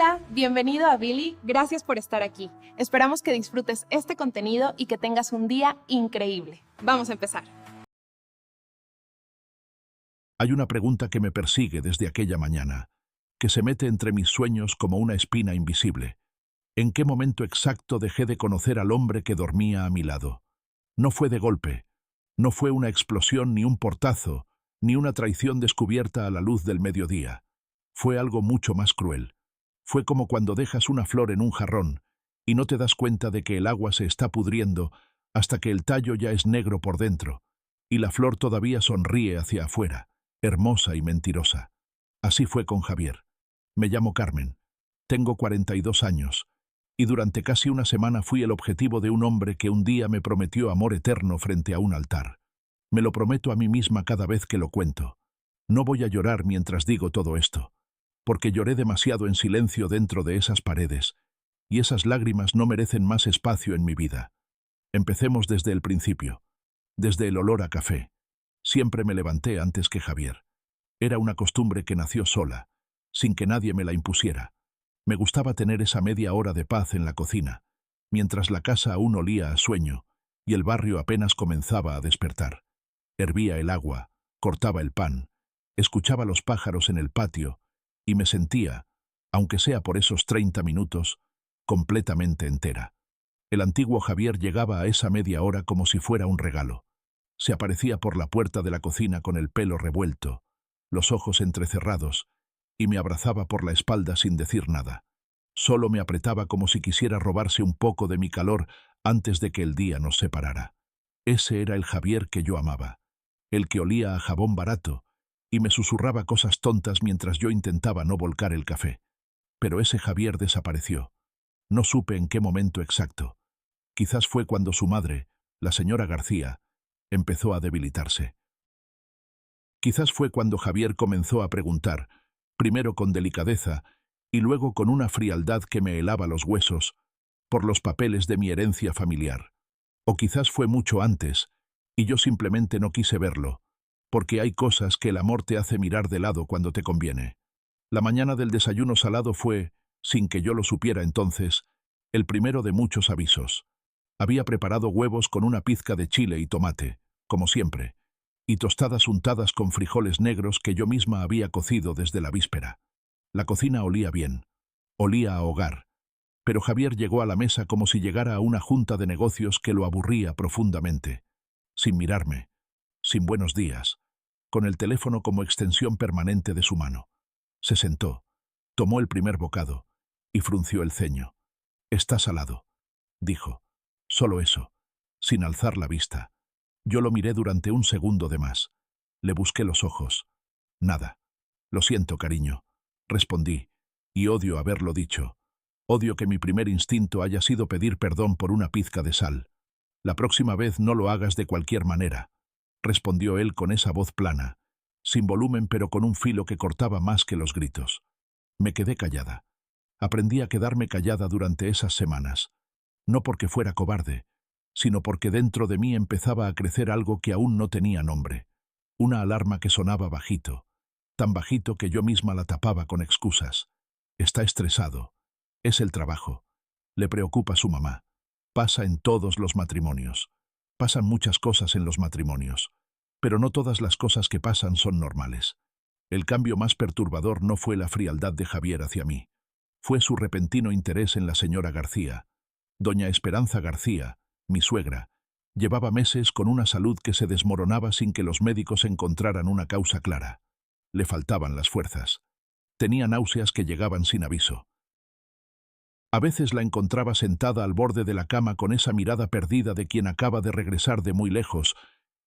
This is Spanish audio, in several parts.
Hola, bienvenido a Billy. Gracias por estar aquí. Esperamos que disfrutes este contenido y que tengas un día increíble. Vamos a empezar. Hay una pregunta que me persigue desde aquella mañana, que se mete entre mis sueños como una espina invisible. ¿En qué momento exacto dejé de conocer al hombre que dormía a mi lado? No fue de golpe, no fue una explosión ni un portazo, ni una traición descubierta a la luz del mediodía. Fue algo mucho más cruel. Fue como cuando dejas una flor en un jarrón y no te das cuenta de que el agua se está pudriendo hasta que el tallo ya es negro por dentro y la flor todavía sonríe hacia afuera, hermosa y mentirosa. Así fue con Javier. Me llamo Carmen. Tengo 42 años y durante casi una semana fui el objetivo de un hombre que un día me prometió amor eterno frente a un altar. Me lo prometo a mí misma cada vez que lo cuento. No voy a llorar mientras digo todo esto, porque lloré demasiado en silencio dentro de esas paredes, y esas lágrimas no merecen más espacio en mi vida. Empecemos desde el principio, desde el olor a café. Siempre me levanté antes que Javier. Era una costumbre que nació sola, sin que nadie me la impusiera. Me gustaba tener esa media hora de paz en la cocina, mientras la casa aún olía a sueño y el barrio apenas comenzaba a despertar. Hervía el agua, cortaba el pan, escuchaba los pájaros en el patio y me sentía, aunque sea por esos 30 minutos, completamente entera. El antiguo Javier llegaba a esa media hora como si fuera un regalo. Se aparecía por la puerta de la cocina con el pelo revuelto, los ojos entrecerrados, y me abrazaba por la espalda sin decir nada. Solo me apretaba como si quisiera robarse un poco de mi calor antes de que el día nos separara. Ese era el Javier que yo amaba, el que olía a jabón barato, y me susurraba cosas tontas mientras yo intentaba no volcar el café. Pero ese Javier desapareció. No supe en qué momento exacto. Quizás fue cuando su madre, la señora García, empezó a debilitarse. Quizás fue cuando Javier comenzó a preguntar, primero con delicadeza y luego con una frialdad que me helaba los huesos, por los papeles de mi herencia familiar. O quizás fue mucho antes, y yo simplemente no quise verlo, porque hay cosas que el amor te hace mirar de lado cuando te conviene. La mañana del desayuno salado fue, sin que yo lo supiera entonces, el primero de muchos avisos. Había preparado huevos con una pizca de chile y tomate, como siempre, y tostadas untadas con frijoles negros que yo misma había cocido desde la víspera. La cocina olía bien, olía a hogar, pero Javier llegó a la mesa como si llegara a una junta de negocios que lo aburría profundamente, sin mirarme, sin buenos días, con el teléfono como extensión permanente de su mano. Se sentó, tomó el primer bocado y frunció el ceño. «Está salado», dijo. Solo eso, sin alzar la vista. Yo lo miré durante un segundo de más. Le busqué los ojos. Nada. «Lo siento, cariño», respondí, y odio haberlo dicho. Odio que mi primer instinto haya sido pedir perdón por una pizca de sal. «La próxima vez no lo hagas de cualquier manera», respondió él con esa voz plana, sin volumen pero con un filo que cortaba más que los gritos. Me quedé callada. Aprendí a quedarme callada durante esas semanas. No porque fuera cobarde, sino porque dentro de mí empezaba a crecer algo que aún no tenía nombre. Una alarma que sonaba bajito, tan bajito que yo misma la tapaba con excusas. Está estresado. Es el trabajo. Le preocupa su mamá. Pasa en todos los matrimonios. Pasan muchas cosas en los matrimonios, pero no todas las cosas que pasan son normales. El cambio más perturbador no fue la frialdad de Javier hacia mí. Fue su repentino interés en la señora García. Doña Esperanza García, mi suegra, llevaba meses con una salud que se desmoronaba sin que los médicos encontraran una causa clara. Le faltaban las fuerzas. Tenía náuseas que llegaban sin aviso. A veces la encontraba sentada al borde de la cama con esa mirada perdida de quien acaba de regresar de muy lejos,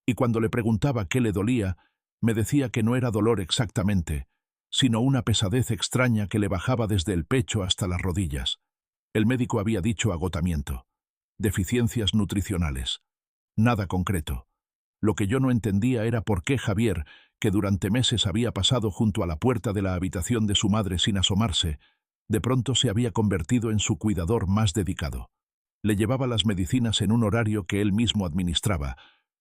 y cuando le preguntaba qué le dolía, me decía que no era dolor exactamente, sino una pesadez extraña que le bajaba desde el pecho hasta las rodillas. El médico había dicho agotamiento, deficiencias nutricionales. Nada concreto. Lo que yo no entendía era por qué Javier, que durante meses había pasado junto a la puerta de la habitación de su madre sin asomarse, de pronto se había convertido en su cuidador más dedicado. Le llevaba las medicinas en un horario que él mismo administraba,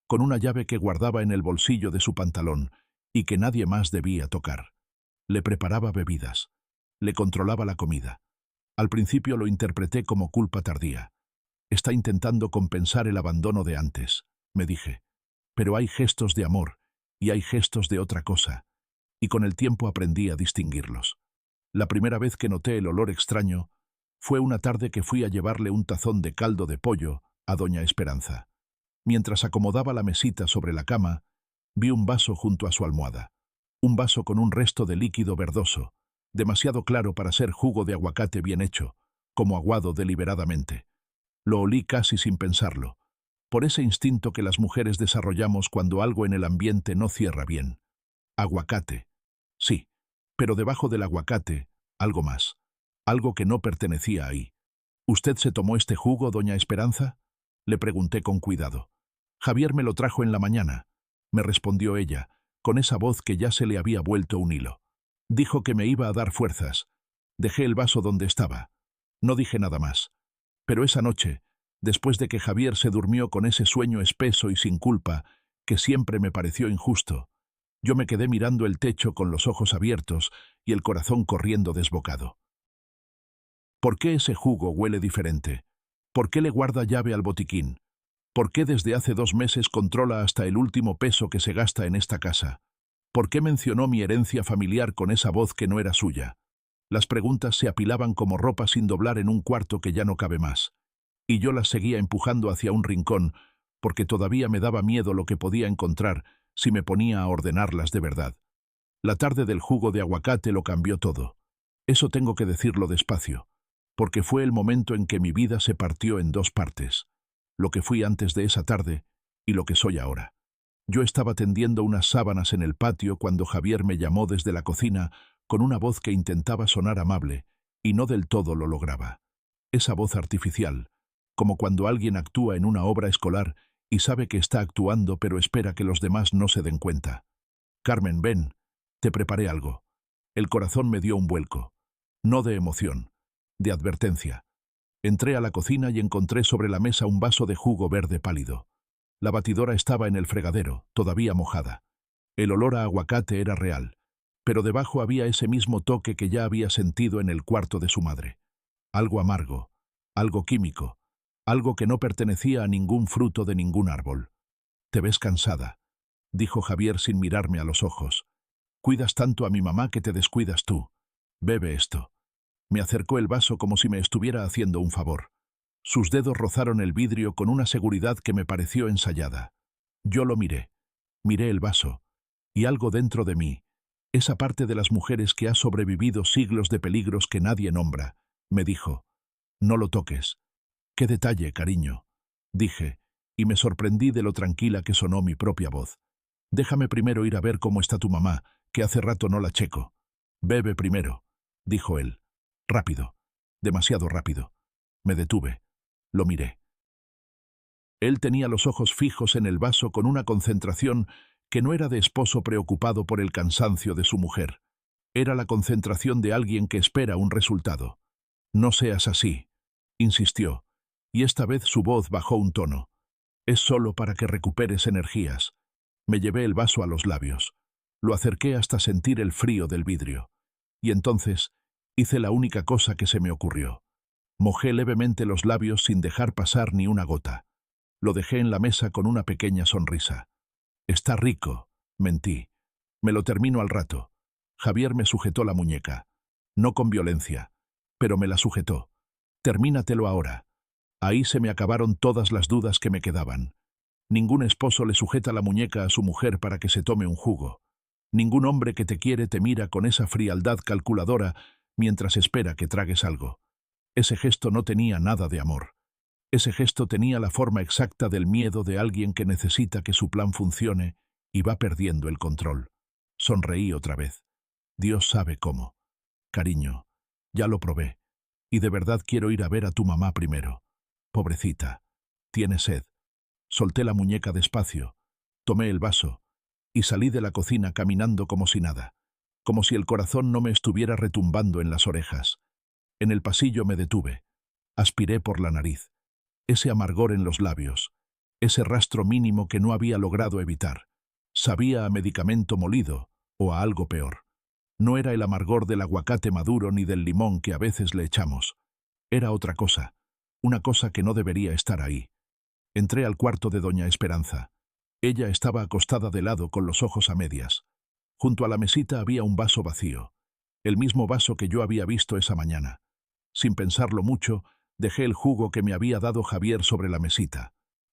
con una llave que guardaba en el bolsillo de su pantalón y que nadie más debía tocar. Le preparaba bebidas. Le controlaba la comida. Al principio lo interpreté como culpa tardía. Está intentando compensar el abandono de antes, me dije. Pero hay gestos de amor y hay gestos de otra cosa, y con el tiempo aprendí a distinguirlos. La primera vez que noté el olor extraño fue una tarde que fui a llevarle un tazón de caldo de pollo a doña Esperanza. Mientras acomodaba la mesita sobre la cama, vi un vaso junto a su almohada. Un vaso con un resto de líquido verdoso, demasiado claro para ser jugo de aguacate bien hecho, como aguado deliberadamente. Lo olí casi sin pensarlo, por ese instinto que las mujeres desarrollamos cuando algo en el ambiente no cierra bien. Aguacate. Sí, pero debajo del aguacate, algo más. Algo que no pertenecía ahí. ¿Usted se tomó este jugo, doña Esperanza? Le pregunté con cuidado. Javier me lo trajo en la mañana, me respondió ella, con esa voz que ya se le había vuelto un hilo. Dijo que me iba a dar fuerzas. Dejé el vaso donde estaba. No dije nada más. Pero esa noche, después de que Javier se durmió con ese sueño espeso y sin culpa, que siempre me pareció injusto, yo me quedé mirando el techo con los ojos abiertos y el corazón corriendo desbocado. ¿Por qué ese jugo huele diferente? ¿Por qué le guarda llave al botiquín? ¿Por qué desde hace 2 meses controla hasta el último peso que se gasta en esta casa? ¿Por qué mencionó mi herencia familiar con esa voz que no era suya? Las preguntas se apilaban como ropa sin doblar en un cuarto que ya no cabe más. Y yo las seguía empujando hacia un rincón, porque todavía me daba miedo lo que podía encontrar si me ponía a ordenarlas de verdad. La tarde del jugo de aguacate lo cambió todo. Eso tengo que decirlo despacio, porque fue el momento en que mi vida se partió en 2 partes. Lo que fui antes de esa tarde y lo que soy ahora. Yo estaba tendiendo unas sábanas en el patio cuando Javier me llamó desde la cocina con una voz que intentaba sonar amable y no del todo lo lograba. Esa voz artificial, como cuando alguien actúa en una obra escolar y sabe que está actuando pero espera que los demás no se den cuenta. Carmen, ven, te preparé algo. El corazón me dio un vuelco. No de emoción, de advertencia. Entré a la cocina y encontré sobre la mesa un vaso de jugo verde pálido. La batidora estaba en el fregadero, todavía mojada. El olor a aguacate era real, pero debajo había ese mismo toque que ya había sentido en el cuarto de su madre. Algo amargo, algo químico, algo que no pertenecía a ningún fruto de ningún árbol. «Te ves cansada», dijo Javier sin mirarme a los ojos. «Cuidas tanto a mi mamá que te descuidas tú. Bebe esto». Me acercó el vaso como si me estuviera haciendo un favor. Sus dedos rozaron el vidrio con una seguridad que me pareció ensayada. Yo lo miré. Miré el vaso. Y algo dentro de mí, esa parte de las mujeres que ha sobrevivido siglos de peligros que nadie nombra, me dijo: «No lo toques». «Qué detalle, cariño», dije, y me sorprendí de lo tranquila que sonó mi propia voz. «Déjame primero ir a ver cómo está tu mamá, que hace rato no la checo». «Bebe primero», dijo él. Rápido, demasiado rápido. Me detuve. Lo miré. Él tenía los ojos fijos en el vaso con una concentración que no era de esposo preocupado por el cansancio de su mujer. Era la concentración de alguien que espera un resultado. «No seas así», insistió, y esta vez su voz bajó un tono. «Es solo para que recuperes energías». Me llevé el vaso a los labios. Lo acerqué hasta sentir el frío del vidrio. Y entonces hice la única cosa que se me ocurrió. Mojé levemente los labios sin dejar pasar ni una gota. Lo dejé en la mesa con una pequeña sonrisa. «Está rico», mentí. «Me lo termino al rato». Javier me sujetó la muñeca. No con violencia, pero me la sujetó. «Termínatelo ahora». Ahí se me acabaron todas las dudas que me quedaban. Ningún esposo le sujeta la muñeca a su mujer para que se tome un jugo. Ningún hombre que te quiere te mira con esa frialdad calculadora mientras espera que tragues algo. Ese gesto no tenía nada de amor. Ese gesto tenía la forma exacta del miedo de alguien que necesita que su plan funcione y va perdiendo el control. Sonreí otra vez. Dios sabe cómo. «Cariño, ya lo probé, y de verdad quiero ir a ver a tu mamá primero. Pobrecita, tiene sed». Solté la muñeca despacio, tomé el vaso y salí de la cocina caminando como si nada, como si el corazón no me estuviera retumbando en las orejas. En el pasillo me detuve. Aspiré por la nariz. Ese amargor en los labios, ese rastro mínimo que no había logrado evitar. Sabía a medicamento molido o a algo peor. No era el amargor del aguacate maduro ni del limón que a veces le echamos. Era otra cosa, una cosa que no debería estar ahí. Entré al cuarto de doña Esperanza. Ella estaba acostada de lado con los ojos a medias. Junto a la mesita había un vaso vacío, el mismo vaso que yo había visto esa mañana. Sin pensarlo mucho, dejé el jugo que me había dado Javier sobre la mesita,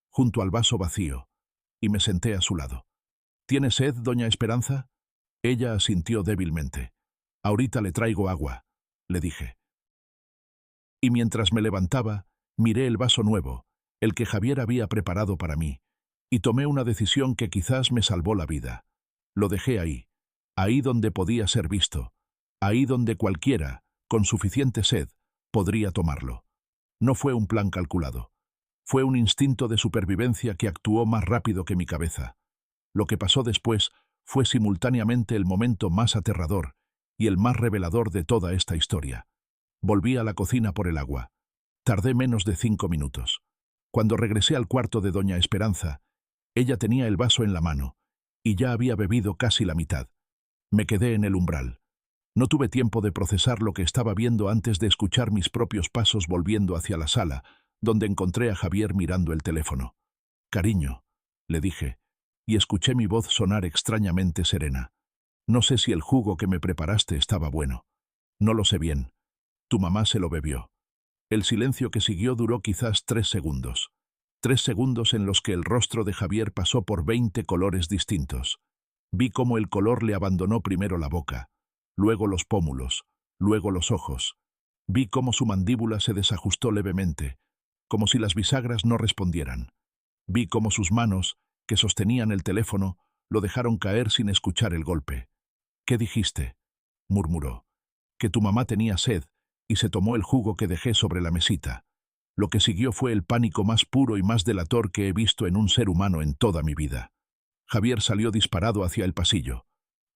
junto al vaso vacío, y me senté a su lado. ¿Tiene sed, doña Esperanza? Ella asintió débilmente. Ahorita le traigo agua, le dije. Y mientras me levantaba, miré el vaso nuevo, el que Javier había preparado para mí, y tomé una decisión que quizás me salvó la vida. Lo dejé ahí donde podía ser visto, ahí donde cualquiera, con suficiente sed, podría tomarlo. No fue un plan calculado. Fue un instinto de supervivencia que actuó más rápido que mi cabeza. Lo que pasó después fue simultáneamente el momento más aterrador y el más revelador de toda esta historia. Volví a la cocina por el agua. Tardé menos de 5 minutos. Cuando regresé al cuarto de doña Esperanza, ella tenía el vaso en la mano, y ya había bebido casi la mitad. Me quedé en el umbral. No tuve tiempo de procesar lo que estaba viendo antes de escuchar mis propios pasos volviendo hacia la sala, donde encontré a Javier mirando el teléfono. «Cariño», le dije, y escuché mi voz sonar extrañamente serena. «No sé si el jugo que me preparaste estaba bueno. No lo sé bien. Tu mamá se lo bebió». El silencio que siguió duró quizás 3 segundos. 3 segundos en los que el rostro de Javier pasó por 20 colores distintos. Vi cómo el color le abandonó primero la boca, luego los pómulos, luego los ojos. Vi cómo su mandíbula se desajustó levemente, como si las bisagras no respondieran. Vi cómo sus manos, que sostenían el teléfono, lo dejaron caer sin escuchar el golpe. «¿Qué dijiste?», murmuró. «Que tu mamá tenía sed y se tomó el jugo que dejé sobre la mesita». Lo que siguió fue el pánico más puro y más delator que he visto en un ser humano en toda mi vida. Javier salió disparado hacia el pasillo.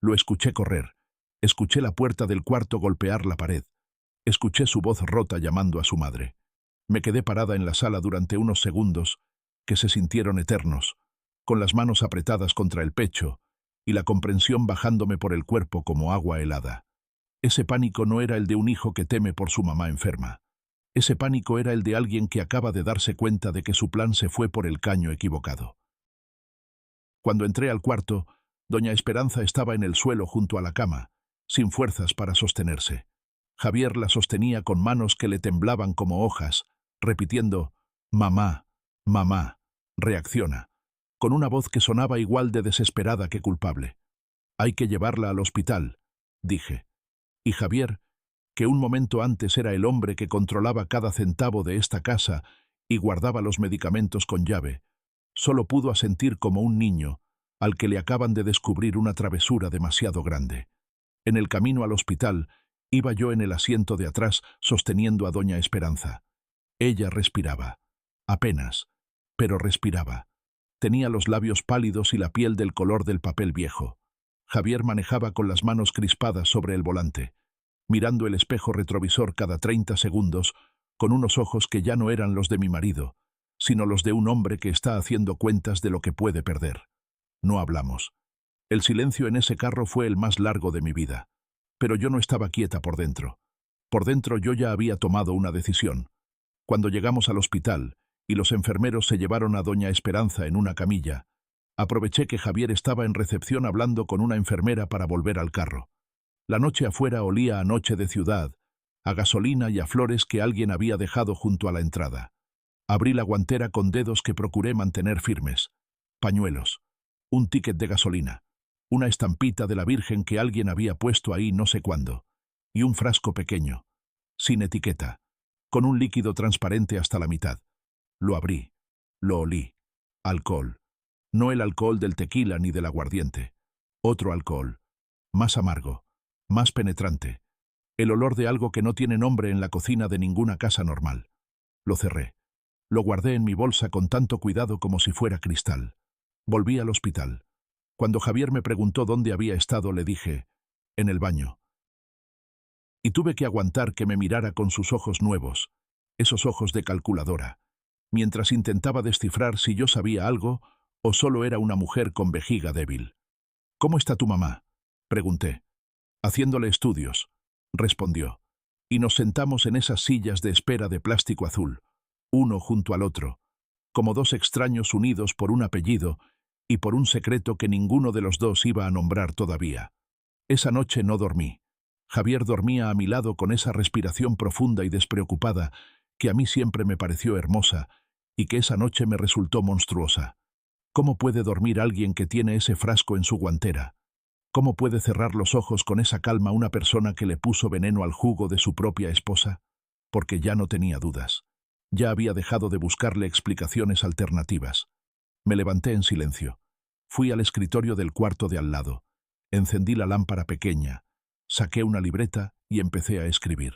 Lo escuché correr. Escuché la puerta del cuarto golpear la pared. Escuché su voz rota llamando a su madre. Me quedé parada en la sala durante unos segundos que se sintieron eternos, con las manos apretadas contra el pecho y la comprensión bajándome por el cuerpo como agua helada. Ese pánico no era el de un hijo que teme por su mamá enferma. Ese pánico era el de alguien que acaba de darse cuenta de que su plan se fue por el caño equivocado. Cuando entré al cuarto, doña Esperanza estaba en el suelo junto a la cama, sin fuerzas para sostenerse. Javier la sostenía con manos que le temblaban como hojas, repitiendo: «Mamá, mamá, reacciona», con una voz que sonaba igual de desesperada que culpable. «Hay que llevarla al hospital», dije. Y Javier, que un momento antes era el hombre que controlaba cada centavo de esta casa y guardaba los medicamentos con llave, solo pudo asentir como un niño al que le acaban de descubrir una travesura demasiado grande. En el camino al hospital, iba yo en el asiento de atrás sosteniendo a doña Esperanza. Ella respiraba. Apenas, pero respiraba. Tenía los labios pálidos y la piel del color del papel viejo. Javier manejaba con las manos crispadas sobre el volante, mirando el espejo retrovisor cada 30 segundos, con unos ojos que ya no eran los de mi marido, sino los de un hombre que está haciendo cuentas de lo que puede perder. No hablamos. El silencio en ese carro fue el más largo de mi vida. Pero yo no estaba quieta por dentro. Por dentro yo ya había tomado una decisión. Cuando llegamos al hospital y los enfermeros se llevaron a doña Esperanza en una camilla, aproveché que Javier estaba en recepción hablando con una enfermera para volver al carro. La noche afuera olía a noche de ciudad, a gasolina y a flores que alguien había dejado junto a la entrada. Abrí la guantera con dedos que procuré mantener firmes. Pañuelos, un ticket de gasolina, una estampita de la Virgen que alguien había puesto ahí no sé cuándo, y un frasco pequeño, sin etiqueta, con un líquido transparente hasta la mitad. Lo abrí, lo olí. Alcohol. No el alcohol del tequila ni del aguardiente. Otro alcohol, más amargo, más penetrante, el olor de algo que no tiene nombre en la cocina de ninguna casa normal. Lo cerré. Lo guardé en mi bolsa con tanto cuidado como si fuera cristal. Volví al hospital. Cuando Javier me preguntó dónde había estado, le dije: «En el baño». Y tuve que aguantar que me mirara con sus ojos nuevos, esos ojos de calculadora, mientras intentaba descifrar si yo sabía algo o solo era una mujer con vejiga débil. «¿Cómo está tu mamá?», pregunté. «Haciéndole estudios», respondió. y nos sentamos en esas sillas de espera de plástico azul, uno junto al otro, como dos extraños unidos por un apellido y por un secreto que ninguno de los dos iba a nombrar todavía. Esa noche no dormí. Javier dormía a mi lado con esa respiración profunda y despreocupada que a mí siempre me pareció hermosa y que esa noche me resultó monstruosa. ¿Cómo puede dormir alguien que tiene ese frasco en su guantera? ¿Cómo puede cerrar los ojos con esa calma una persona que le puso veneno al jugo de su propia esposa? Porque ya no tenía dudas. Ya había dejado de buscarle explicaciones alternativas. Me levanté en silencio. Fui al escritorio del cuarto de al lado. Encendí la lámpara pequeña. Saqué una libreta y empecé a escribir.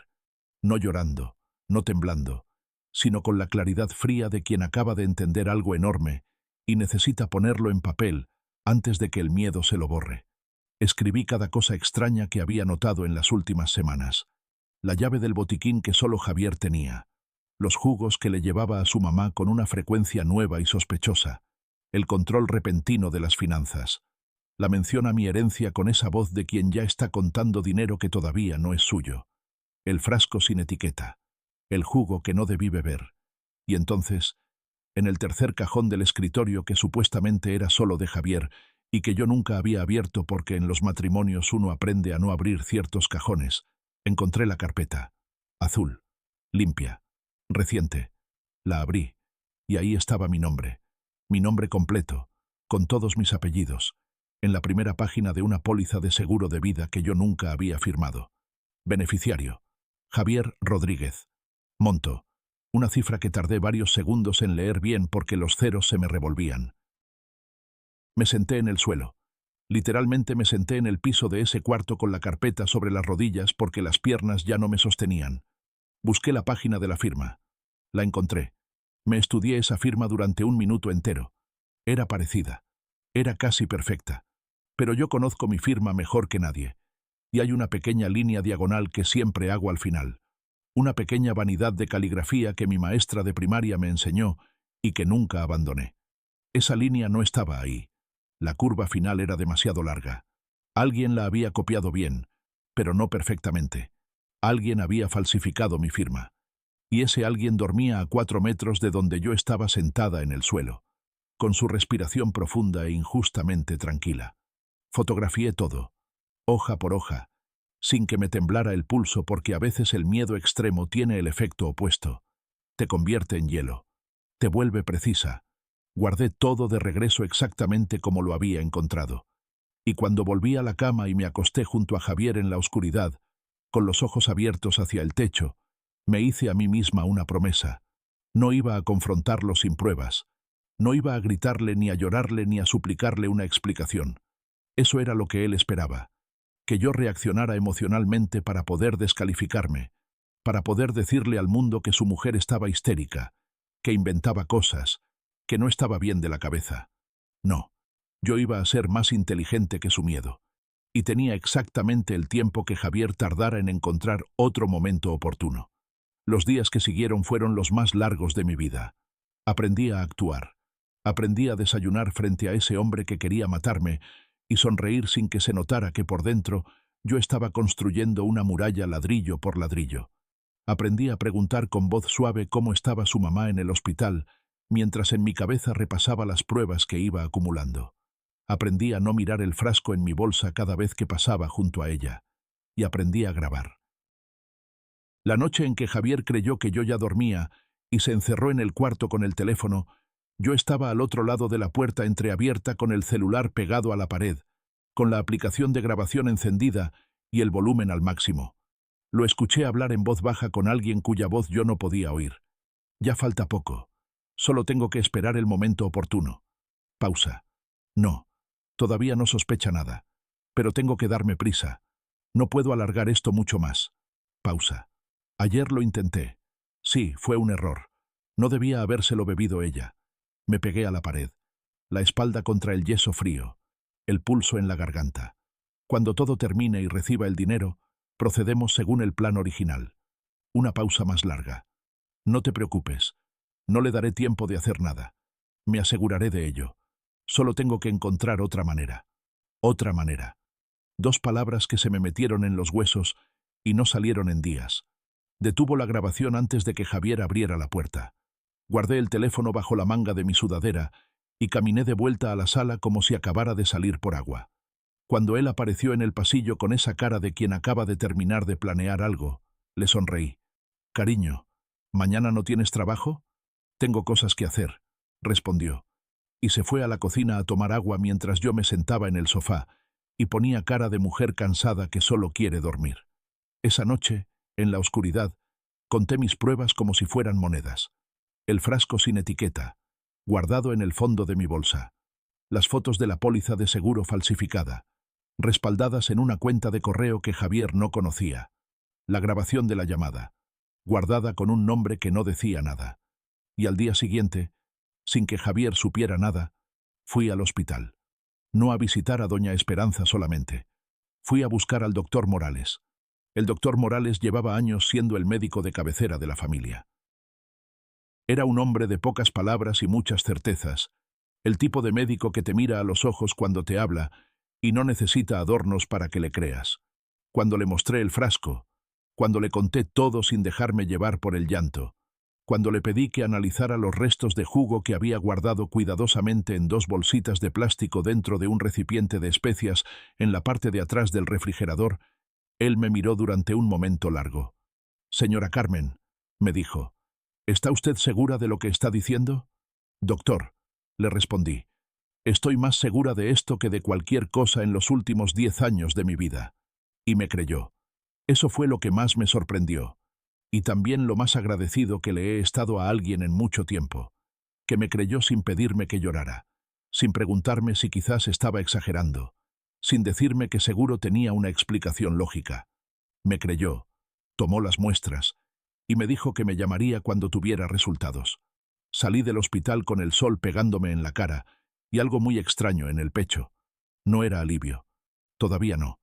No llorando, no temblando, sino con la claridad fría de quien acaba de entender algo enorme y necesita ponerlo en papel antes de que el miedo se lo borre. Escribí cada cosa extraña que había notado en las últimas semanas. La llave del botiquín que solo Javier tenía. Los jugos que le llevaba a su mamá con una frecuencia nueva y sospechosa. El control repentino de las finanzas. La mención a mi herencia con esa voz de quien ya está contando dinero que todavía no es suyo. El frasco sin etiqueta. El jugo que no debí beber. Y entonces, en el tercer cajón del escritorio que supuestamente era solo de Javier y que yo nunca había abierto porque en los matrimonios uno aprende a no abrir ciertos cajones, encontré la carpeta. Azul. Limpia. Reciente. La abrí. Y ahí estaba mi nombre. Mi nombre completo, con todos mis apellidos, en la primera página de una póliza de seguro de vida que yo nunca había firmado. Beneficiario. Javier Rodríguez. Monto. Una cifra que tardé varios segundos en leer bien porque los ceros se me revolvían. Me senté en el suelo. Literalmente me senté en el piso de ese cuarto con la carpeta sobre las rodillas porque las piernas ya no me sostenían. Busqué la página de la firma. La encontré. Me estudié esa firma durante un minuto entero. Era parecida. Era casi perfecta. Pero yo conozco mi firma mejor que nadie. Y hay una pequeña línea diagonal que siempre hago al final. Una pequeña vanidad de caligrafía que mi maestra de primaria me enseñó y que nunca abandoné. Esa línea no estaba ahí. La curva final era demasiado larga. Alguien la había copiado bien, pero no perfectamente. Alguien había falsificado mi firma. Y ese alguien dormía a 4 metros de donde yo estaba sentada en el suelo, con su respiración profunda e injustamente tranquila. Fotografié todo, hoja por hoja, sin que me temblara el pulso porque a veces el miedo extremo tiene el efecto opuesto. Te convierte en hielo. Te vuelve precisa. Guardé todo de regreso exactamente como lo había encontrado. Y cuando volví a la cama y me acosté junto a Javier en la oscuridad, con los ojos abiertos hacia el techo, me hice a mí misma una promesa. No iba a confrontarlo sin pruebas. No iba a gritarle ni a llorarle ni a suplicarle una explicación. Eso era lo que él esperaba. Que yo reaccionara emocionalmente para poder descalificarme, para poder decirle al mundo que su mujer estaba histérica, que inventaba cosas, que no estaba bien de la cabeza. No, yo iba a ser más inteligente que su miedo. Y tenía exactamente el tiempo que Javier tardara en encontrar otro momento oportuno. Los días que siguieron fueron los más largos de mi vida. Aprendí a actuar. Aprendí a desayunar frente a ese hombre que quería matarme y sonreír sin que se notara que por dentro yo estaba construyendo una muralla ladrillo por ladrillo. Aprendí a preguntar con voz suave cómo estaba su mamá en el hospital, mientras en mi cabeza repasaba las pruebas que iba acumulando. Aprendí a no mirar el frasco en mi bolsa cada vez que pasaba junto a ella. Y aprendí a grabar. La noche en que Javier creyó que yo ya dormía y se encerró en el cuarto con el teléfono, yo estaba al otro lado de la puerta entreabierta con el celular pegado a la pared, con la aplicación de grabación encendida y el volumen al máximo. Lo escuché hablar en voz baja con alguien cuya voz yo no podía oír. Ya falta poco. Solo tengo que esperar el momento oportuno. Pausa. No. Todavía no sospecha nada. Pero tengo que darme prisa. No puedo alargar esto mucho más. Pausa. Ayer lo intenté. Sí, fue un error. No debía habérselo bebido ella. Me pegué a la pared. La espalda contra el yeso frío. El pulso en la garganta. Cuando todo termine y reciba el dinero, procedemos según el plan original. Una pausa más larga. No te preocupes. No le daré tiempo de hacer nada. Me aseguraré de ello. Solo tengo que encontrar otra manera. Otra manera. 2 palabras que se me metieron en los huesos y no salieron en días. Detuvo la grabación antes de que Javier abriera la puerta. Guardé el teléfono bajo la manga de mi sudadera y caminé de vuelta a la sala como si acabara de salir por agua. Cuando él apareció en el pasillo con esa cara de quien acaba de terminar de planear algo, le sonreí. «Cariño, ¿mañana no tienes trabajo?» «Tengo cosas que hacer», respondió, y se fue a la cocina a tomar agua mientras yo me sentaba en el sofá y ponía cara de mujer cansada que solo quiere dormir. Esa noche, en la oscuridad, conté mis pruebas como si fueran monedas. El frasco sin etiqueta, guardado en el fondo de mi bolsa. Las fotos de la póliza de seguro falsificada, respaldadas en una cuenta de correo que Javier no conocía. La grabación de la llamada, guardada con un nombre que no decía nada. Y al día siguiente, sin que Javier supiera nada, fui al hospital. No a visitar a doña Esperanza solamente. Fui a buscar al doctor Morales. El doctor Morales llevaba años siendo el médico de cabecera de la familia. Era un hombre de pocas palabras y muchas certezas, el tipo de médico que te mira a los ojos cuando te habla y no necesita adornos para que le creas. Cuando le mostré el frasco, cuando le conté todo sin dejarme llevar por el llanto, cuando le pedí que analizara los restos de jugo que había guardado cuidadosamente en 2 bolsitas de plástico dentro de un recipiente de especias en la parte de atrás del refrigerador, él me miró durante un momento largo. «Señora Carmen», me dijo, «¿está usted segura de lo que está diciendo?» «Doctor», le respondí, «estoy más segura de esto que de cualquier cosa en los últimos 10 años de mi vida». Y me creyó. Eso fue lo que más me sorprendió. Y también lo más agradecido que le he estado a alguien en mucho tiempo. Que me creyó sin pedirme que llorara, sin preguntarme si quizás estaba exagerando, sin decirme que seguro tenía una explicación lógica. Me creyó, tomó las muestras, y me dijo que me llamaría cuando tuviera resultados. Salí del hospital con el sol pegándome en la cara y algo muy extraño en el pecho. No era alivio. Todavía no.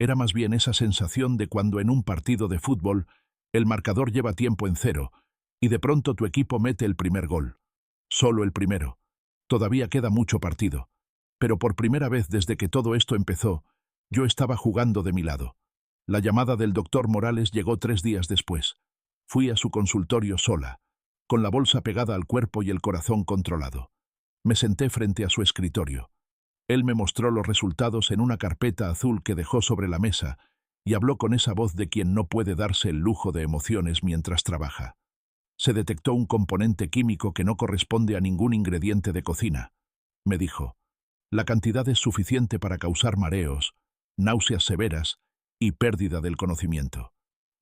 Era más bien esa sensación de cuando en un partido de fútbol el marcador lleva tiempo en 0 y de pronto tu equipo mete el primer gol. Solo el primero. Todavía queda mucho partido. Pero por primera vez desde que todo esto empezó, yo estaba jugando de mi lado. La llamada del doctor Morales llegó 3 días después. Fui a su consultorio sola, con la bolsa pegada al cuerpo y el corazón controlado. Me senté frente a su escritorio. Él me mostró los resultados en una carpeta azul que dejó sobre la mesa y habló con esa voz de quien no puede darse el lujo de emociones mientras trabaja. Se detectó un componente químico que no corresponde a ningún ingrediente de cocina, me dijo. La cantidad es suficiente para causar mareos, náuseas severas y pérdida del conocimiento.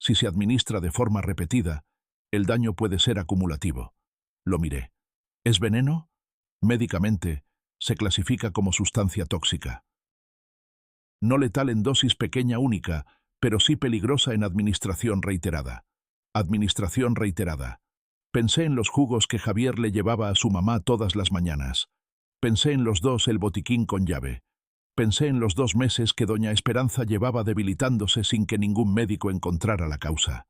Si se administra de forma repetida, el daño puede ser acumulativo. Lo miré. ¿Es veneno? Médicamente, se clasifica como sustancia tóxica. No letal en dosis pequeña única, pero sí peligrosa en administración reiterada. Administración reiterada. Pensé en los jugos que Javier le llevaba a su mamá todas las mañanas. Pensé en los 2 el botiquín con llave. Pensé en los 2 meses que doña Esperanza llevaba debilitándose sin que ningún médico encontrara la causa.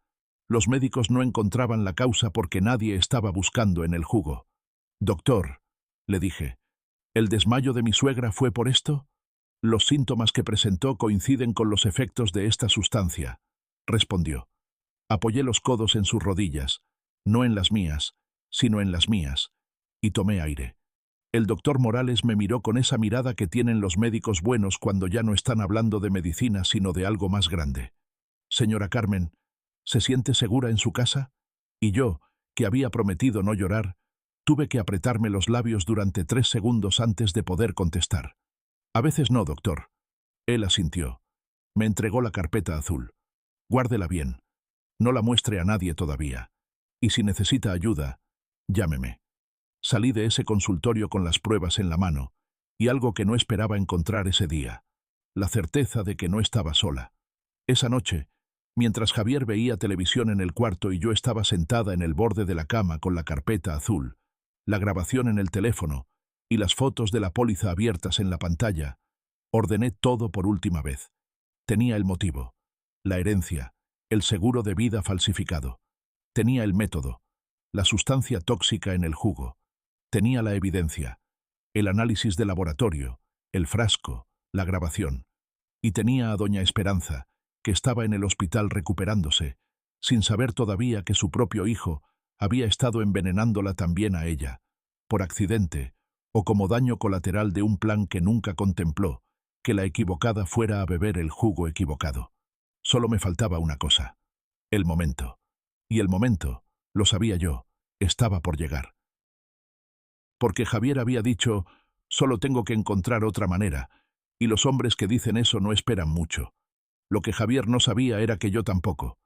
Los médicos no encontraban la causa porque nadie estaba buscando en el jugo. «Doctor», le dije, ¿el desmayo de mi suegra fue por esto? Los síntomas que presentó coinciden con los efectos de esta sustancia, respondió. Apoyé los codos en sus rodillas, no en las mías, sino en las mías, y tomé aire. El doctor Morales me miró con esa mirada que tienen los médicos buenos cuando ya no están hablando de medicina sino de algo más grande. «Señora Carmen, ¿se siente segura en su casa?» Y yo, que había prometido no llorar, tuve que apretarme los labios durante 3 segundos antes de poder contestar. «A veces no, doctor». Él asintió. Me entregó la carpeta azul. «Guárdela bien. No la muestre a nadie todavía. Y si necesita ayuda, llámeme». Salí de ese consultorio con las pruebas en la mano, y algo que no esperaba encontrar ese día. La certeza de que no estaba sola. Esa noche, mientras Javier veía televisión en el cuarto y yo estaba sentada en el borde de la cama con la carpeta azul, la grabación en el teléfono y las fotos de la póliza abiertas en la pantalla, ordené todo por última vez. Tenía el motivo, la herencia, el seguro de vida falsificado. Tenía el método, la sustancia tóxica en el jugo. Tenía la evidencia, el análisis de laboratorio, el frasco, la grabación. Y tenía a doña Esperanza, que estaba en el hospital recuperándose, sin saber todavía que su propio hijo había estado envenenándola también a ella, por accidente o como daño colateral de un plan que nunca contempló, que la equivocada fuera a beber el jugo equivocado. Solo me faltaba una cosa: el momento. Y el momento, lo sabía yo, estaba por llegar. Porque Javier había dicho: solo tengo que encontrar otra manera, y los hombres que dicen eso no esperan mucho. Lo que Javier no sabía era que yo tampoco.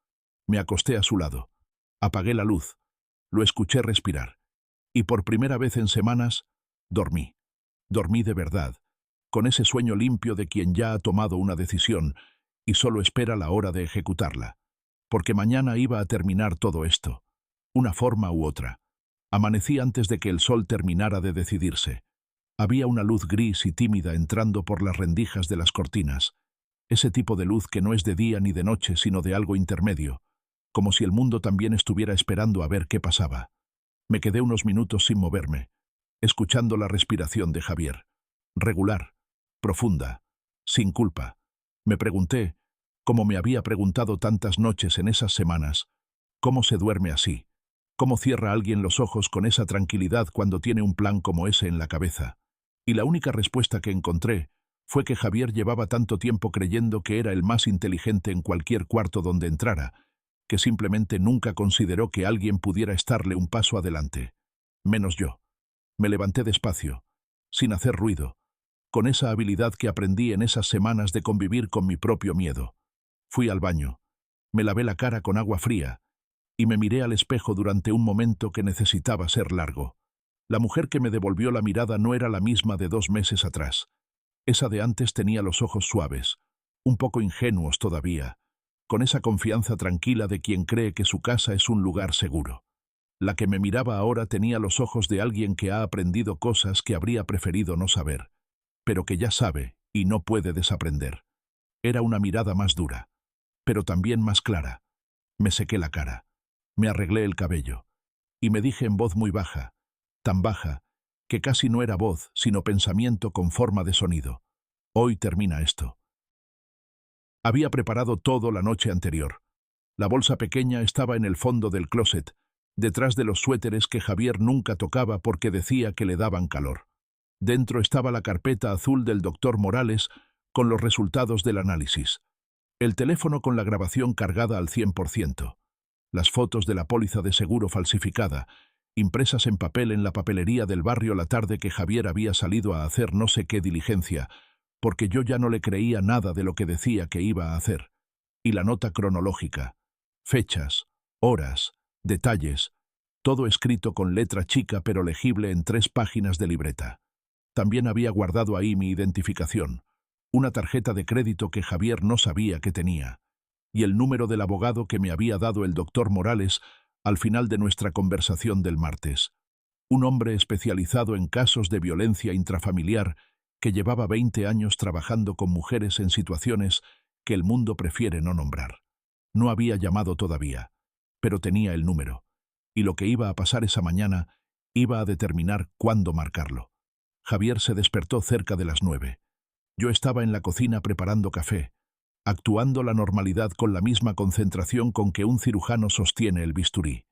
Me acosté a su lado. Apagué la luz. Lo escuché respirar. Y por primera vez en semanas, dormí. Dormí de verdad, con ese sueño limpio de quien ya ha tomado una decisión y solo espera la hora de ejecutarla. Porque mañana iba a terminar todo esto, una forma u otra. Amanecí antes de que el sol terminara de decidirse. Había una luz gris y tímida entrando por las rendijas de las cortinas, ese tipo de luz que no es de día ni de noche, sino de algo intermedio, como si el mundo también estuviera esperando a ver qué pasaba. Me quedé unos minutos sin moverme, escuchando la respiración de Javier. Regular, profunda, sin culpa. Me pregunté, como me había preguntado tantas noches en esas semanas, ¿cómo se duerme así? ¿Cómo cierra alguien los ojos con esa tranquilidad cuando tiene un plan como ese en la cabeza? Y la única respuesta que encontré fue que Javier llevaba tanto tiempo creyendo que era el más inteligente en cualquier cuarto donde entrara, que simplemente nunca consideró que alguien pudiera estarle un paso adelante. Menos yo. Me levanté despacio, sin hacer ruido, con esa habilidad que aprendí en esas semanas de convivir con mi propio miedo. Fui al baño. Me lavé la cara con agua fría y me miré al espejo durante un momento que necesitaba ser largo. La mujer que me devolvió la mirada no era la misma de 2 meses atrás. Esa de antes tenía los ojos suaves, un poco ingenuos todavía, con esa confianza tranquila de quien cree que su casa es un lugar seguro. La que me miraba ahora tenía los ojos de alguien que ha aprendido cosas que habría preferido no saber, pero que ya sabe y no puede desaprender. Era una mirada más dura, pero también más clara. Me sequé la cara, me arreglé el cabello, y me dije en voz muy baja, tan baja, que casi no era voz, sino pensamiento con forma de sonido: hoy termina esto. Había preparado todo la noche anterior. La bolsa pequeña estaba en el fondo del closet, detrás de los suéteres que Javier nunca tocaba porque decía que le daban calor. Dentro estaba la carpeta azul del doctor Morales con los resultados del análisis. El teléfono con la grabación cargada al 100%. Las fotos de la póliza de seguro falsificada, impresas en papel en la papelería del barrio la tarde que Javier había salido a hacer no sé qué diligencia, porque yo ya no le creía nada de lo que decía que iba a hacer. Y la nota cronológica. Fechas, horas, detalles, todo escrito con letra chica pero legible en 3 páginas de libreta. También había guardado ahí mi identificación, una tarjeta de crédito que Javier no sabía que tenía, y el número del abogado que me había dado el doctor Morales al final de nuestra conversación del martes. Un hombre especializado en casos de violencia intrafamiliar que llevaba 20 años trabajando con mujeres en situaciones que el mundo prefiere no nombrar. No había llamado todavía, pero tenía el número, y lo que iba a pasar esa mañana iba a determinar cuándo marcarlo. Javier se despertó cerca de las 9. Yo estaba en la cocina preparando café, actuando la normalidad con la misma concentración con que un cirujano sostiene el bisturí,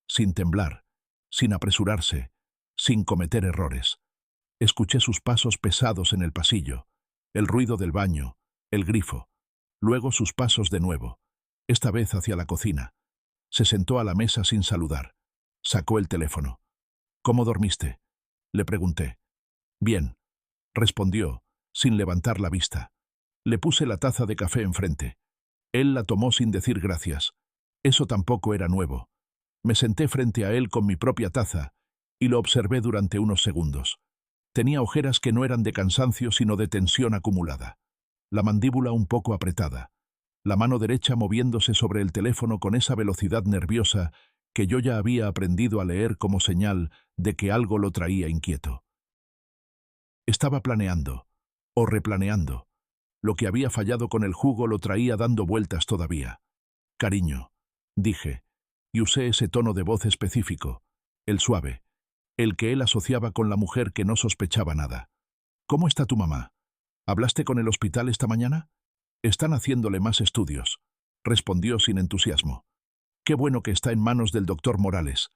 sin temblar, sin apresurarse, sin cometer errores. Escuché sus pasos pesados en el pasillo, el ruido del baño, el grifo, luego sus pasos de nuevo, esta vez hacia la cocina. Se sentó a la mesa sin saludar. Sacó el teléfono. «¿Cómo dormiste?», le pregunté. «Bien», respondió, sin levantar la vista. Le puse la taza de café enfrente. Él la tomó sin decir gracias. Eso tampoco era nuevo. Me senté frente a él con mi propia taza y lo observé durante unos segundos. Tenía ojeras que no eran de cansancio sino de tensión acumulada. La mandíbula un poco apretada. La mano derecha moviéndose sobre el teléfono con esa velocidad nerviosa que yo ya había aprendido a leer como señal de que algo lo traía inquieto. Estaba planeando, o replaneando. Lo que había fallado con el jugo lo traía dando vueltas todavía. «Cariño», dije, y usé ese tono de voz específico, el suave, el que él asociaba con la mujer que no sospechaba nada. «¿Cómo está tu mamá? ¿Hablaste con el hospital esta mañana?» «Están haciéndole más estudios», respondió sin entusiasmo. Qué bueno que está en manos del doctor Morales,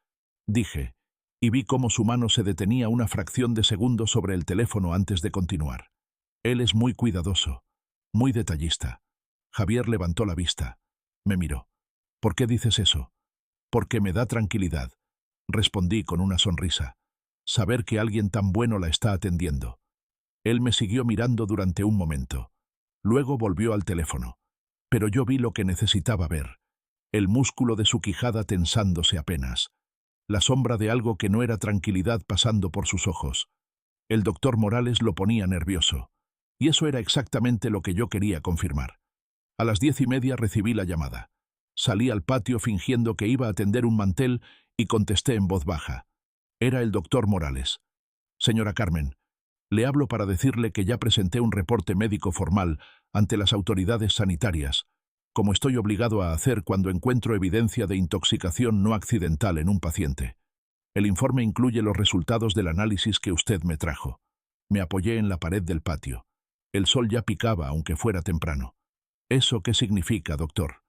dije, y vi cómo su mano se detenía una fracción de segundo sobre el teléfono antes de continuar. Él es muy cuidadoso, muy detallista. Javier levantó la vista. Me miró. ¿Por qué dices eso? Porque me da tranquilidad, respondí con una sonrisa. Saber que alguien tan bueno la está atendiendo. Él me siguió mirando durante un momento. Luego volvió al teléfono. Pero yo vi lo que necesitaba ver. El músculo de su quijada tensándose apenas. La sombra de algo que no era tranquilidad pasando por sus ojos. El doctor Morales lo ponía nervioso. Y eso era exactamente lo que yo quería confirmar. A las 10:30 recibí la llamada. Salí al patio fingiendo que iba a tender un mantel y contesté en voz baja. Era el doctor Morales. Señora Carmen, le hablo para decirle que ya presenté un reporte médico formal ante las autoridades sanitarias, como estoy obligado a hacer cuando encuentro evidencia de intoxicación no accidental en un paciente. El informe incluye los resultados del análisis que usted me trajo. Me apoyé en la pared del patio. El sol ya picaba, aunque fuera temprano. ¿Eso qué significa, doctor?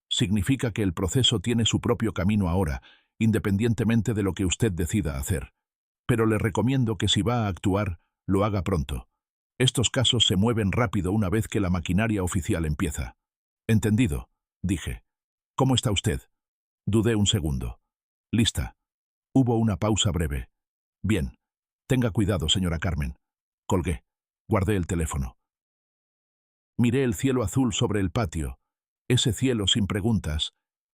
Significa que el proceso tiene su propio camino ahora, independientemente de lo que usted decida hacer. Pero le recomiendo que si va a actuar, lo haga pronto. Estos casos se mueven rápido una vez que la maquinaria oficial empieza. Entendido, dije. ¿Cómo está usted? Dudé un segundo. Lista. Hubo una pausa breve. Bien. Tenga cuidado, señora Carmen. Colgué. Guardé el teléfono. Miré el cielo azul sobre el patio, ese cielo sin preguntas,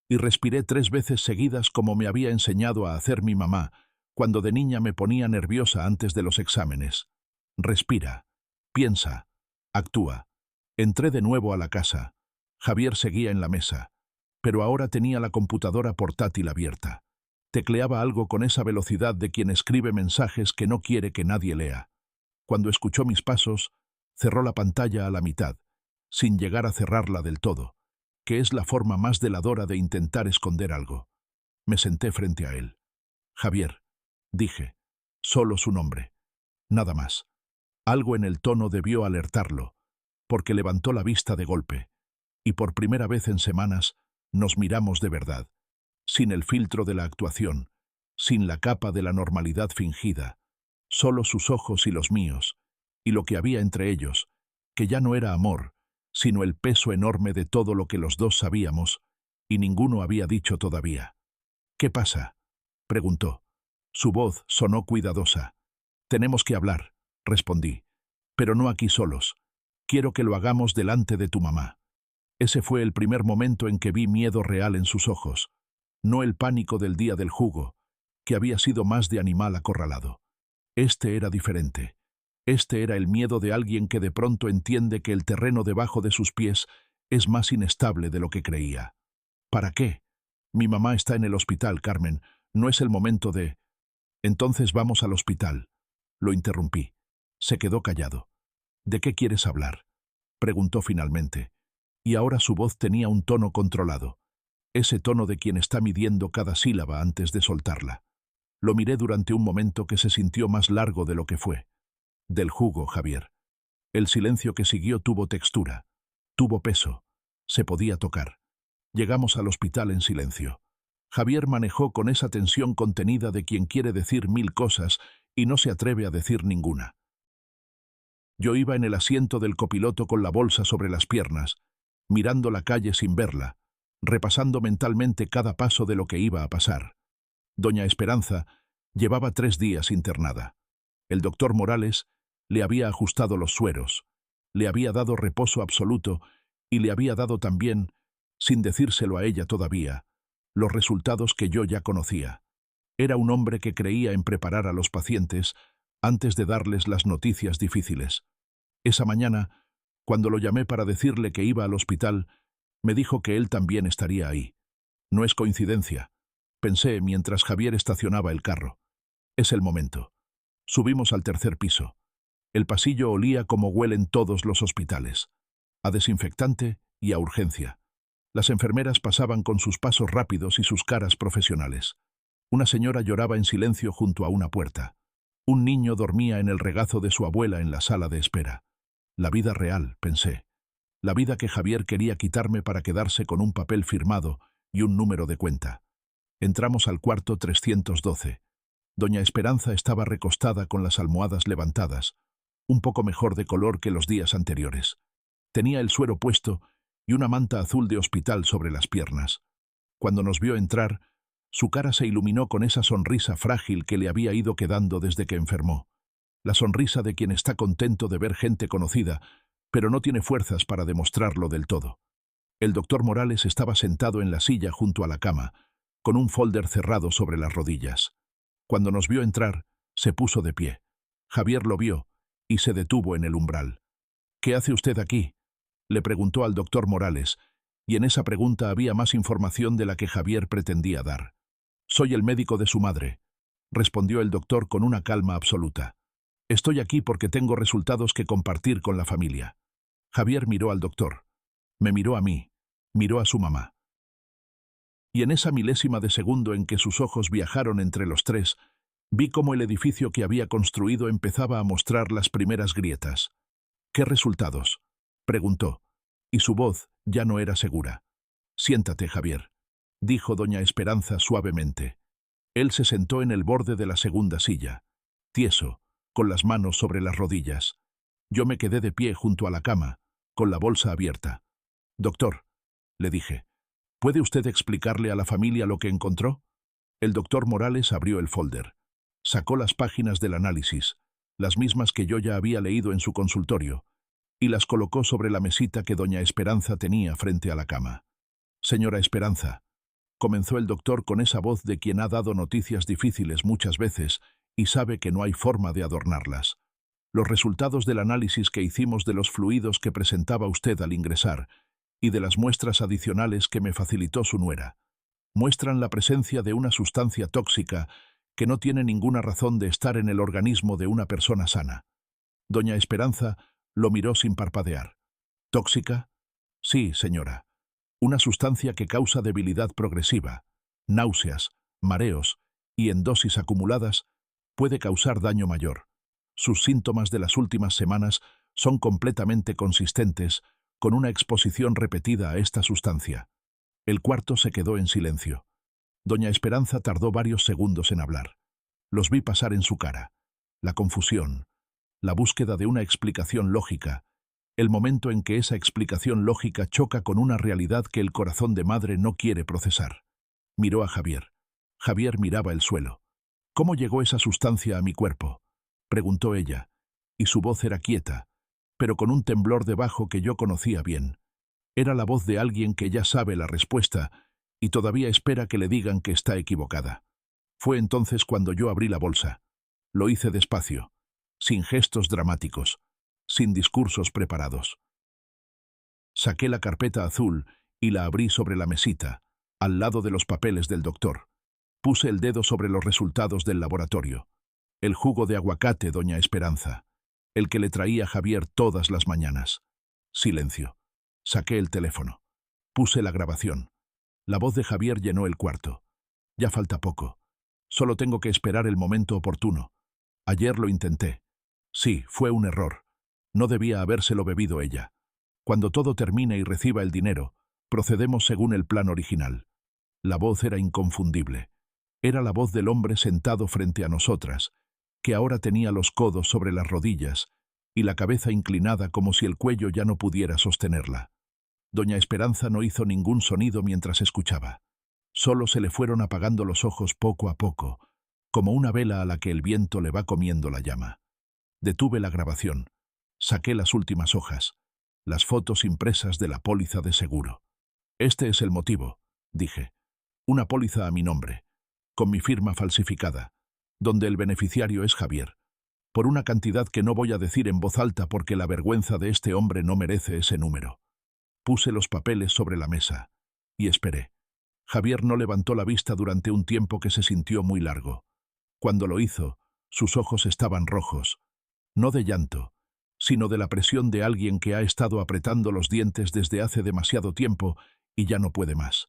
y respiré 3 veces seguidas como me había enseñado a hacer mi mamá, cuando de niña me ponía nerviosa antes de los exámenes. Respira, piensa, actúa. Entré de nuevo a la casa. Javier seguía en la mesa, pero ahora tenía la computadora portátil abierta. Tecleaba algo con esa velocidad de quien escribe mensajes que no quiere que nadie lea. Cuando escuchó mis pasos, cerró la pantalla a la mitad, sin llegar a cerrarla del todo, que es la forma más deladora de intentar esconder algo. Me senté frente a él. Javier, dije, solo su nombre. Nada más. Algo en el tono debió alertarlo, porque levantó la vista de golpe, y por primera vez en semanas nos miramos de verdad, sin el filtro de la actuación, sin la capa de la normalidad fingida, solo sus ojos y los míos, y lo que había entre ellos, que ya no era amor, sino el peso enorme de todo lo que los dos sabíamos, y ninguno había dicho todavía. ¿Qué pasa?, preguntó. Su voz sonó cuidadosa. Tenemos que hablar, respondí, pero no aquí solos. Quiero que lo hagamos delante de tu mamá. Ese fue el primer momento en que vi miedo real en sus ojos, no el pánico del día del jugo, que había sido más de animal acorralado. Este era diferente. Este era el miedo de alguien que de pronto entiende que el terreno debajo de sus pies es más inestable de lo que creía. ¿Para qué? Mi mamá está en el hospital, Carmen. No es el momento de... Entonces vamos al hospital. Lo interrumpí. Se quedó callado. ¿De qué quieres hablar?, preguntó finalmente. Y ahora su voz tenía un tono controlado. Ese tono de quien está midiendo cada sílaba antes de soltarla. Lo miré durante un momento que se sintió más largo de lo que fue. Del jugo, Javier. El silencio que siguió tuvo textura, tuvo peso, se podía tocar. Llegamos al hospital en silencio. Javier manejó con esa tensión contenida de quien quiere decir 1000 cosas y no se atreve a decir ninguna. Yo iba en el asiento del copiloto con la bolsa sobre las piernas, mirando la calle sin verla, repasando mentalmente cada paso de lo que iba a pasar. Doña Esperanza llevaba 3 días internada. El doctor Morales le había ajustado los sueros, le había dado reposo absoluto y le había dado también, sin decírselo a ella todavía, los resultados que yo ya conocía. Era un hombre que creía en preparar a los pacientes antes de darles las noticias difíciles. Esa mañana, cuando lo llamé para decirle que iba al hospital, me dijo que él también estaría ahí. No es coincidencia, pensé mientras Javier estacionaba el carro. Es el momento. Subimos al 3er piso. El pasillo olía como huelen todos los hospitales, a desinfectante y a urgencia. Las enfermeras pasaban con sus pasos rápidos y sus caras profesionales. Una señora lloraba en silencio junto a una puerta. Un niño dormía en el regazo de su abuela en la sala de espera. La vida real, pensé. La vida que Javier quería quitarme para quedarse con un papel firmado y un número de cuenta. Entramos al cuarto 312. Doña Esperanza estaba recostada con las almohadas levantadas, un poco mejor de color que los días anteriores. Tenía el suero puesto y una manta azul de hospital sobre las piernas. Cuando nos vio entrar, su cara se iluminó con esa sonrisa frágil que le había ido quedando desde que enfermó. La sonrisa de quien está contento de ver gente conocida, pero no tiene fuerzas para demostrarlo del todo. El doctor Morales estaba sentado en la silla junto a la cama, con un folder cerrado sobre las rodillas. Cuando nos vio entrar, se puso de pie. Javier lo vio y se detuvo en el umbral. «¿Qué hace usted aquí?», le preguntó al doctor Morales, y en esa pregunta había más información de la que Javier pretendía dar. «Soy el médico de su madre», respondió el doctor con una calma absoluta. «Estoy aquí porque tengo resultados que compartir con la familia». Javier miró al doctor. Me miró a mí, miró a su mamá. Y en esa milésima de segundo en que sus ojos viajaron entre los tres, vi cómo el edificio que había construido empezaba a mostrar las primeras grietas. «¿Qué resultados?», preguntó, y su voz ya no era segura. «Siéntate, Javier», dijo doña Esperanza suavemente. Él se sentó en el borde de la segunda silla, tieso, con las manos sobre las rodillas. Yo me quedé de pie junto a la cama, con la bolsa abierta. «Doctor», le dije, «¿puede usted explicarle a la familia lo que encontró?». El doctor Morales abrió el folder. Sacó las páginas del análisis, las mismas que yo ya había leído en su consultorio, y las colocó sobre la mesita que doña Esperanza tenía frente a la cama. «Señora Esperanza», comenzó el doctor con esa voz de quien ha dado noticias difíciles muchas veces y sabe que no hay forma de adornarlas. «Los resultados del análisis que hicimos de los fluidos que presentaba usted al ingresar y de las muestras adicionales que me facilitó su nuera muestran la presencia de una sustancia tóxica que no tiene ninguna razón de estar en el organismo de una persona sana». Doña Esperanza lo miró sin parpadear. «¿Tóxica?». «Sí, señora. Una sustancia que causa debilidad progresiva, náuseas, mareos y, en dosis acumuladas, puede causar daño mayor. Sus síntomas de las últimas semanas son completamente consistentes con una exposición repetida a esta sustancia». El cuarto se quedó en silencio. Doña Esperanza tardó varios segundos en hablar. Los vi pasar en su cara. La confusión, la búsqueda de una explicación lógica, el momento en que esa explicación lógica choca con una realidad que el corazón de madre no quiere procesar. Miró a Javier. Javier miraba el suelo. «¿Cómo llegó esa sustancia a mi cuerpo?», preguntó ella, y su voz era quieta, pero con un temblor debajo que yo conocía bien. Era la voz de alguien que ya sabe la respuesta y todavía espera que le digan que está equivocada. Fue entonces cuando yo abrí la bolsa. Lo hice despacio, sin gestos dramáticos, sin discursos preparados. Saqué la carpeta azul y la abrí sobre la mesita, al lado de los papeles del doctor. Puse el dedo sobre los resultados del laboratorio. El jugo de aguacate, doña Esperanza, el que le traía Javier todas las mañanas. Silencio. Saqué el teléfono. Puse la grabación. La voz de Javier llenó el cuarto. «Ya falta poco. Solo tengo que esperar el momento oportuno. Ayer lo intenté. Sí, fue un error. No debía habérselo bebido ella. Cuando todo termine y reciba el dinero, procedemos según el plan original». La voz era inconfundible. Era la voz del hombre sentado frente a nosotras, que ahora tenía los codos sobre las rodillas y la cabeza inclinada como si el cuello ya no pudiera sostenerla. Doña Esperanza no hizo ningún sonido mientras escuchaba. Solo se le fueron apagando los ojos poco a poco, como una vela a la que el viento le va comiendo la llama. Detuve la grabación. Saqué las últimas hojas, las fotos impresas de la póliza de seguro. «Este es el motivo», dije. «Una póliza a mi nombre, con mi firma falsificada, donde el beneficiario es Javier, por una cantidad que no voy a decir en voz alta porque la vergüenza de este hombre no merece ese número». Puse los papeles sobre la mesa y esperé. Javier no levantó la vista durante un tiempo que se sintió muy largo. Cuando lo hizo, sus ojos estaban rojos, no de llanto, sino de la presión de alguien que ha estado apretando los dientes desde hace demasiado tiempo y ya no puede más.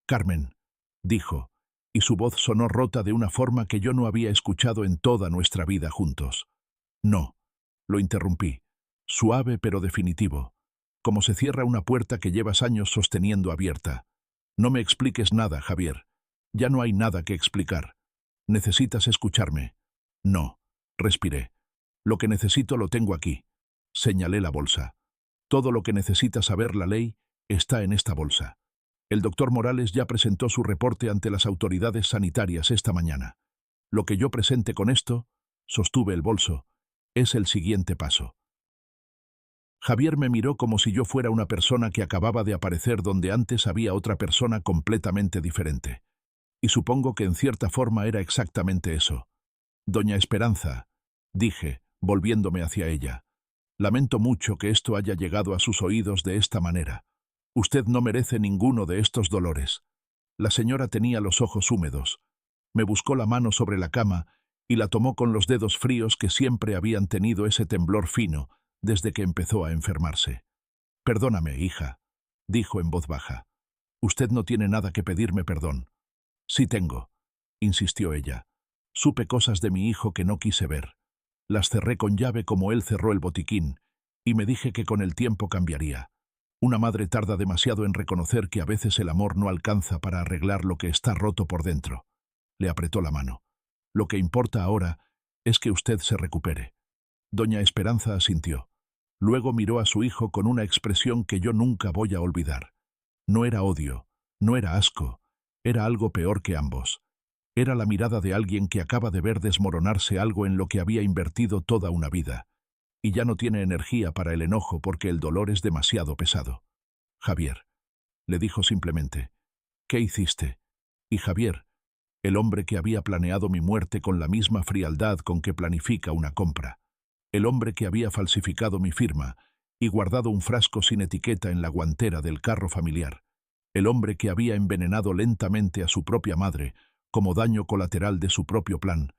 «Carmen», dijo, y su voz sonó rota de una forma que yo no había escuchado en toda nuestra vida juntos. «No», lo interrumpí, suave pero definitivo, como se cierra una puerta que llevas años sosteniendo abierta. No me expliques nada, Javier. Ya no hay nada que explicar. Necesitas escucharme. No, respiré. Lo que necesito lo tengo aquí. Señalé la bolsa. Todo lo que necesita saber la ley está en esta bolsa. El doctor Morales ya presentó su reporte ante las autoridades sanitarias esta mañana. Lo que yo presente con esto, sostuve el bolso, es el siguiente paso. Javier me miró como si yo fuera una persona que acababa de aparecer donde antes había otra persona completamente diferente. Y supongo que en cierta forma era exactamente eso. Doña Esperanza, dije, volviéndome hacia ella. Lamento mucho que esto haya llegado a sus oídos de esta manera. Usted no merece ninguno de estos dolores. La señora tenía los ojos húmedos. Me buscó la mano sobre la cama y la tomó con los dedos fríos que siempre habían tenido ese temblor fino desde que empezó a enfermarse. Perdóname, hija, dijo en voz baja. Usted no tiene nada que pedirme perdón. Sí tengo, insistió ella. Supe cosas de mi hijo que no quise ver. Las cerré con llave como él cerró el botiquín, y me dije que con el tiempo cambiaría. Una madre tarda demasiado en reconocer que a veces el amor no alcanza para arreglar lo que está roto por dentro. Le apretó la mano. Lo que importa ahora es que usted se recupere. Doña Esperanza asintió. Luego miró a su hijo con una expresión que yo nunca voy a olvidar. No era odio, no era asco, era algo peor que ambos. Era la mirada de alguien que acaba de ver desmoronarse algo en lo que había invertido toda una vida, y ya no tiene energía para el enojo porque el dolor es demasiado pesado. Javier, le dijo simplemente, ¿qué hiciste? Y Javier, el hombre que había planeado mi muerte con la misma frialdad con que planifica una compra, el hombre que había falsificado mi firma y guardado un frasco sin etiqueta en la guantera del carro familiar, el hombre que había envenenado lentamente a su propia madre como daño colateral de su propio plan.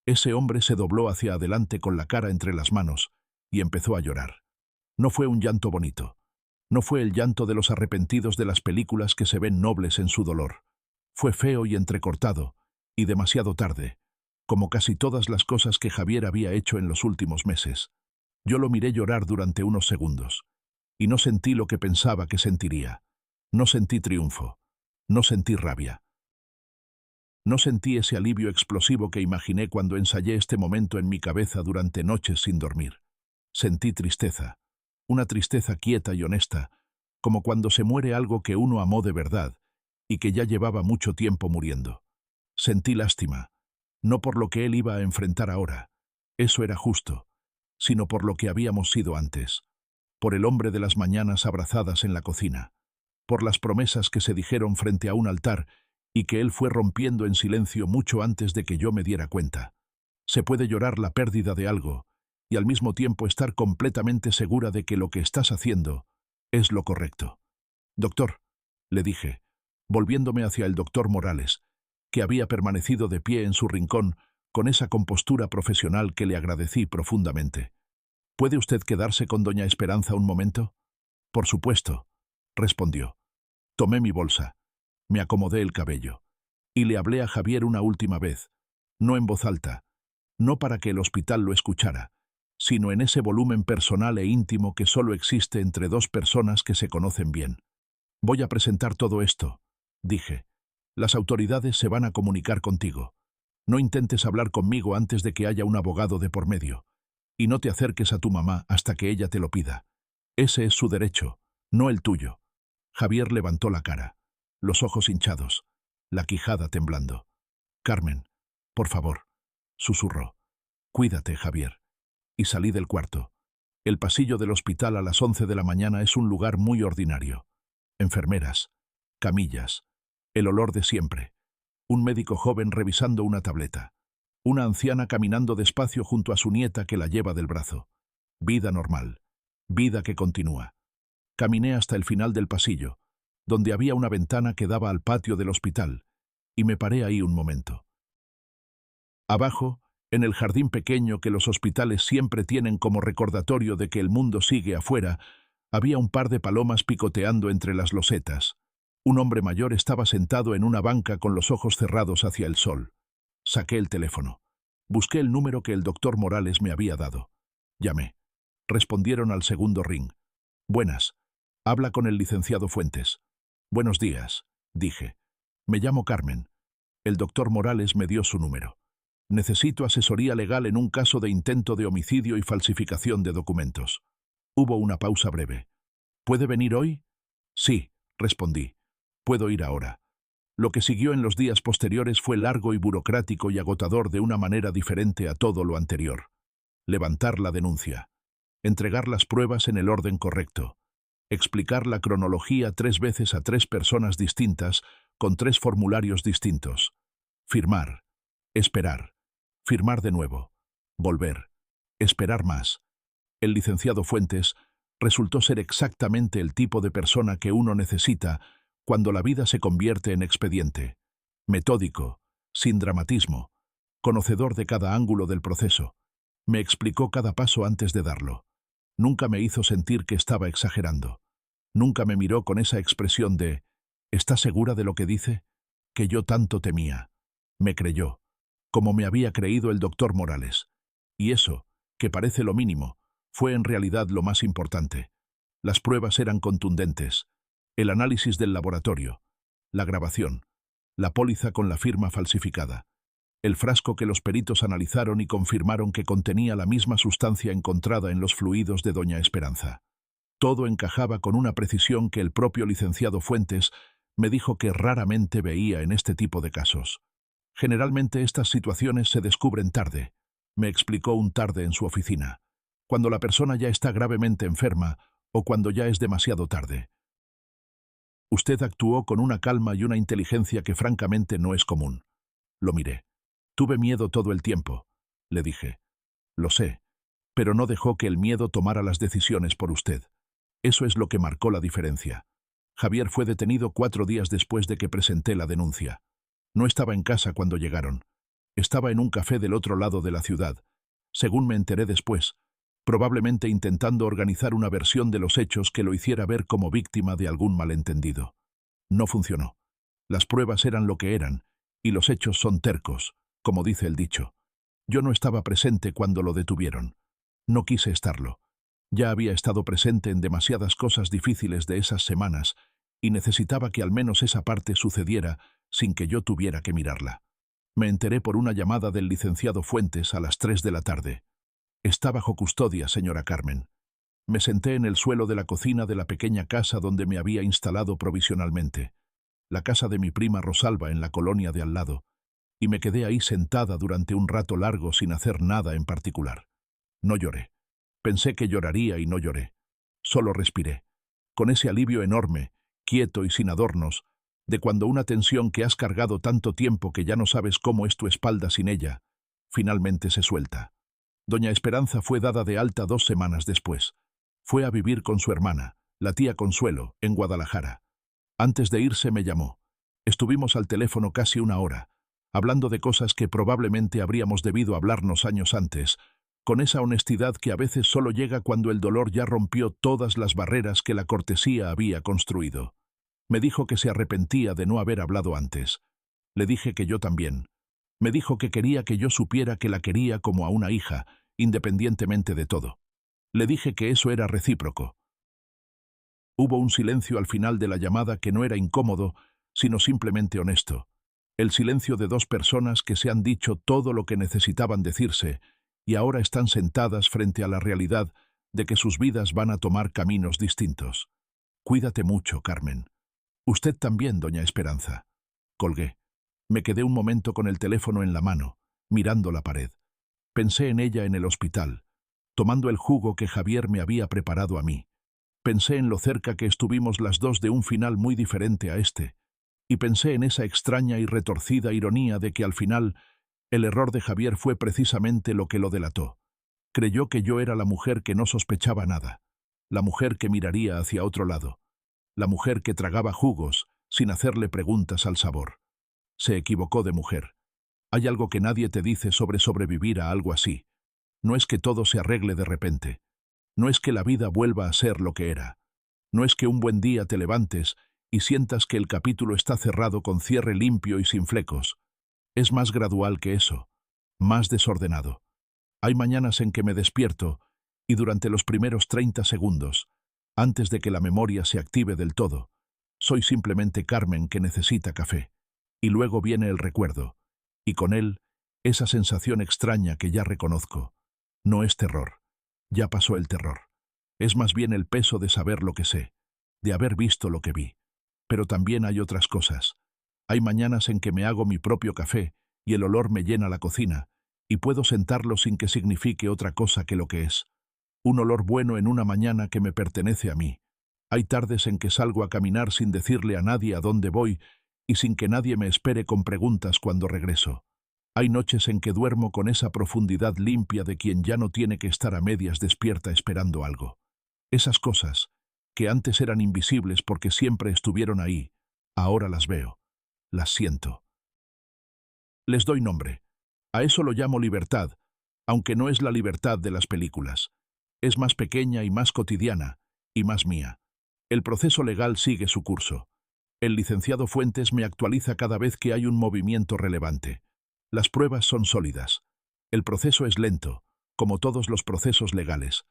Ese hombre se dobló hacia adelante con la cara entre las manos y empezó a llorar. No fue un llanto bonito. No fue el llanto de los arrepentidos de las películas que se ven nobles en su dolor. Fue feo y entrecortado, y demasiado tarde, como casi todas las cosas que Javier había hecho en los últimos meses. Yo lo miré llorar durante unos segundos, y no sentí lo que pensaba que sentiría. No sentí triunfo. No sentí rabia. No sentí ese alivio explosivo que imaginé cuando ensayé este momento en mi cabeza durante noches sin dormir. Sentí tristeza, una tristeza quieta y honesta, como cuando se muere algo que uno amó de verdad y que ya llevaba mucho tiempo muriendo. Sentí lástima, no por lo que él iba a enfrentar ahora, eso era justo, sino por lo que habíamos sido antes, por el hombre de las mañanas abrazadas en la cocina, por las promesas que se dijeron frente a un altar y que él fue rompiendo en silencio mucho antes de que yo me diera cuenta. Se puede llorar la pérdida de algo y al mismo tiempo estar completamente segura de que lo que estás haciendo es lo correcto. Doctor, le dije, volviéndome hacia el doctor Morales, que había permanecido de pie en su rincón con esa compostura profesional que le agradecí profundamente. ¿Puede usted quedarse con doña Esperanza un momento? Por supuesto, respondió. Tomé mi bolsa. Me acomodé el cabello y le hablé a Javier una última vez, no en voz alta, no para que el hospital lo escuchara, sino en ese volumen personal e íntimo que solo existe entre dos personas que se conocen bien. Voy a presentar todo esto, dije. Las autoridades se van a comunicar contigo. No intentes hablar conmigo antes de que haya un abogado de por medio, y no te acerques a tu mamá hasta que ella te lo pida. Ese es su derecho, no el tuyo. Javier levantó la cara, los ojos hinchados, la quijada temblando. Carmen, por favor, susurró. Cuídate, Javier. Y salí del cuarto. El pasillo del hospital a las 11 de la mañana es un lugar muy ordinario. Enfermeras, camillas, el olor de siempre. Un médico joven revisando una tableta. Una anciana caminando despacio junto a su nieta que la lleva del brazo. Vida normal. Vida que continúa. Caminé hasta el final del pasillo, donde había una ventana que daba al patio del hospital, y me paré ahí un momento. Abajo, en el jardín pequeño que los hospitales siempre tienen como recordatorio de que el mundo sigue afuera, había un par de palomas picoteando entre las losetas. Un hombre mayor estaba sentado en una banca con los ojos cerrados hacia el sol. Saqué el teléfono. Busqué el número que el doctor Morales me había dado. Llamé. Respondieron al segundo ring. Buenas. Habla con el licenciado Fuentes. Buenos días. dije. Me llamo Carmen. El doctor Morales me dio su número. Necesito asesoría legal en un caso de intento de homicidio y falsificación de documentos. Hubo una pausa breve. ¿Puede venir hoy? Sí, respondí. Puedo ir ahora. Lo que siguió en los días posteriores fue largo y burocrático y agotador de una manera diferente a todo lo anterior. Levantar la denuncia. Entregar las pruebas en el orden correcto. Explicar la cronología 3 veces a 3 personas distintas con 3 formularios distintos. Firmar. Esperar. Firmar de nuevo. Volver. Esperar más. El licenciado Fuentes resultó ser exactamente el tipo de persona que uno necesita cuando la vida se convierte en expediente. Metódico, sin dramatismo, conocedor de cada ángulo del proceso. Me explicó cada paso antes de darlo. Nunca me hizo sentir que estaba exagerando. Nunca me miró con esa expresión de «¿Está segura de lo que dice?», que yo tanto temía. Me creyó, como me había creído el doctor Morales. Y eso, que parece lo mínimo, fue en realidad lo más importante. Las pruebas eran contundentes. El análisis del laboratorio, la grabación, la póliza con la firma falsificada, el frasco que los peritos analizaron y confirmaron que contenía la misma sustancia encontrada en los fluidos de doña Esperanza. Todo encajaba con una precisión que el propio licenciado Fuentes me dijo que raramente veía en este tipo de casos. Generalmente estas situaciones se descubren tarde, me explicó un tarde en su oficina, cuando la persona ya está gravemente enferma o cuando ya es demasiado tarde. Usted actuó con una calma y una inteligencia que francamente no es común. Lo miré. Tuve miedo todo el tiempo, le dije. Lo sé, pero no dejó que el miedo tomara las decisiones por usted. Eso es lo que marcó la diferencia. Javier fue detenido 4 días después de que presenté la denuncia. No estaba en casa cuando llegaron. Estaba en un café del otro lado de la ciudad, según me enteré después, probablemente intentando organizar una versión de los hechos que lo hiciera ver como víctima de algún malentendido. No funcionó. Las pruebas eran lo que eran, y los hechos son tercos, como dice el dicho. Yo no estaba presente cuando lo detuvieron. No quise estarlo. Ya había estado presente en demasiadas cosas difíciles de esas semanas, y necesitaba que al menos esa parte sucediera sin que yo tuviera que mirarla. Me enteré por una llamada del licenciado Fuentes a las 3 de la tarde. Está bajo custodia, señora Carmen. Me senté en el suelo de la cocina de la pequeña casa donde me había instalado provisionalmente, la casa de mi prima Rosalba en la colonia de al lado, y me quedé ahí sentada durante un rato largo sin hacer nada en particular. No lloré. Pensé que lloraría y no lloré. Solo respiré, con ese alivio enorme, quieto y sin adornos, de cuando una tensión que has cargado tanto tiempo que ya no sabes cómo es tu espalda sin ella, finalmente se suelta. Doña Esperanza fue dada de alta 2 semanas después. Fue a vivir con su hermana, la tía Consuelo, en Guadalajara. Antes de irse me llamó. Estuvimos al teléfono casi 1 hora, hablando de cosas que probablemente habríamos debido hablarnos años antes, con esa honestidad que a veces solo llega cuando el dolor ya rompió todas las barreras que la cortesía había construido. Me dijo que se arrepentía de no haber hablado antes. Le dije que yo también. Me dijo que quería que yo supiera que la quería como a una hija, independientemente de todo. Le dije que eso era recíproco. Hubo un silencio al final de la llamada que no era incómodo, sino simplemente honesto. El silencio de 2 personas que se han dicho todo lo que necesitaban decirse y ahora están sentadas frente a la realidad de que sus vidas van a tomar caminos distintos. Cuídate mucho, Carmen. Usted también, doña Esperanza. Colgué. Me quedé un momento con el teléfono en la mano, mirando la pared. Pensé en ella en el hospital, tomando el jugo que Javier me había preparado a mí. Pensé en lo cerca que estuvimos las 2 de un final muy diferente a este, y pensé en esa extraña y retorcida ironía de que al final el error de Javier fue precisamente lo que lo delató. Creyó que yo era la mujer que no sospechaba nada, la mujer que miraría hacia otro lado, la mujer que tragaba jugos sin hacerle preguntas al sabor. Se equivocó de mujer. Hay algo que nadie te dice sobre sobrevivir a algo así. No es que todo se arregle de repente. No es que la vida vuelva a ser lo que era. No es que un buen día te levantes y sientas que el capítulo está cerrado con cierre limpio y sin flecos. Es más gradual que eso, más desordenado. Hay mañanas en que me despierto y durante los primeros 30 segundos, antes de que la memoria se active del todo, Soy simplemente Carmen que necesita café. Y luego viene el recuerdo. Y con él, esa sensación extraña que ya reconozco. No es terror. Ya pasó el terror. Es más bien el peso de saber lo que sé, de haber visto lo que vi. Pero también hay otras cosas. Hay mañanas en que me hago mi propio café y el olor me llena la cocina, y puedo sentarlo sin que signifique otra cosa que lo que es. Un olor bueno en una mañana que me pertenece a mí. Hay tardes en que salgo a caminar sin decirle a nadie a dónde voy y sin que nadie me espere con preguntas cuando regreso. Hay noches en que duermo con esa profundidad limpia de quien ya no tiene que estar a medias despierta esperando algo. Esas cosas, que antes eran invisibles porque siempre estuvieron ahí, ahora las veo, las siento. Les doy nombre. A eso lo llamo libertad, aunque no es la libertad de las películas. Es más pequeña y más cotidiana, y más mía. El proceso legal sigue su curso. El licenciado Fuentes me actualiza cada vez que hay un movimiento relevante. Las pruebas son sólidas. El proceso es lento, como todos los procesos legales,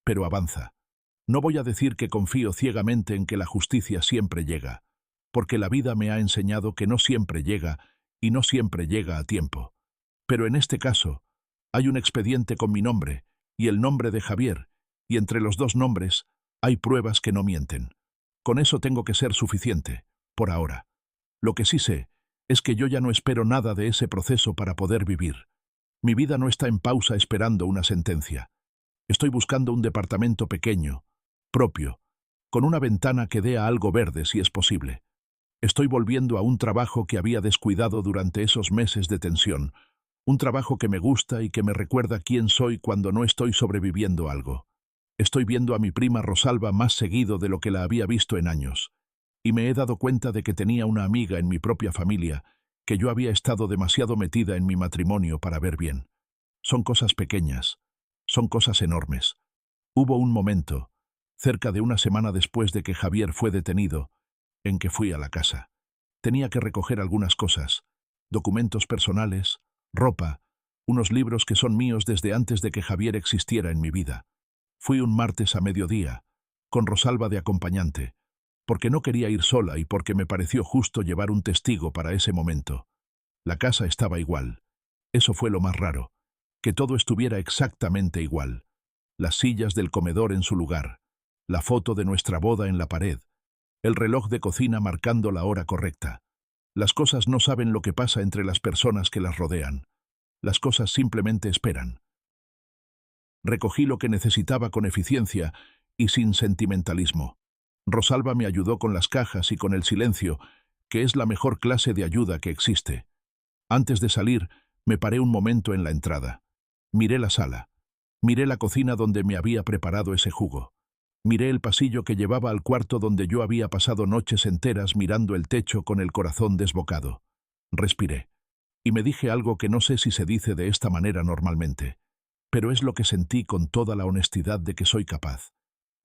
pero avanza. No voy a decir que confío ciegamente en que la justicia siempre llega, porque la vida me ha enseñado que no siempre llega y no siempre llega a tiempo. Pero en este caso, hay un expediente con mi nombre y el nombre de Javier, y entre los dos nombres hay pruebas que no mienten. Con eso tengo que ser suficiente, por ahora. Lo que sí sé es que yo ya no espero nada de ese proceso para poder vivir. Mi vida no está en pausa esperando una sentencia. Estoy buscando un departamento pequeño, propio, con una ventana que dé a algo verde si es posible. Estoy volviendo a un trabajo que había descuidado durante esos meses de tensión, un trabajo que me gusta y que me recuerda quién soy cuando no estoy sobreviviendo algo. Estoy viendo a mi prima Rosalba más seguido de lo que la había visto en años, y me he dado cuenta de que tenía una amiga en mi propia familia, que yo había estado demasiado metida en mi matrimonio para ver bien. Son cosas pequeñas, son cosas enormes. Hubo un momento, cerca de una semana después de que Javier fue detenido, en que fui a la casa. Tenía que recoger algunas cosas, documentos personales, ropa, unos libros que son míos desde antes de que Javier existiera en mi vida. Fui un martes a mediodía, con Rosalba de acompañante, porque no quería ir sola y porque me pareció justo llevar un testigo para ese momento. La casa estaba igual. Eso fue lo más raro, que todo estuviera exactamente igual. Las sillas del comedor en su lugar, la foto de nuestra boda en la pared, el reloj de cocina marcando la hora correcta. Las cosas no saben lo que pasa entre las personas que las rodean. Las cosas simplemente esperan. Recogí lo que necesitaba con eficiencia y sin sentimentalismo. Rosalba me ayudó con las cajas y con el silencio, que es la mejor clase de ayuda que existe. Antes de salir, me paré un momento en la entrada. Miré la sala. Miré la cocina donde me había preparado ese jugo. Miré el pasillo que llevaba al cuarto donde yo había pasado noches enteras mirando el techo con el corazón desbocado. Respiré. Y me dije algo que no sé si se dice de esta manera normalmente, pero es lo que sentí con toda la honestidad de que soy capaz.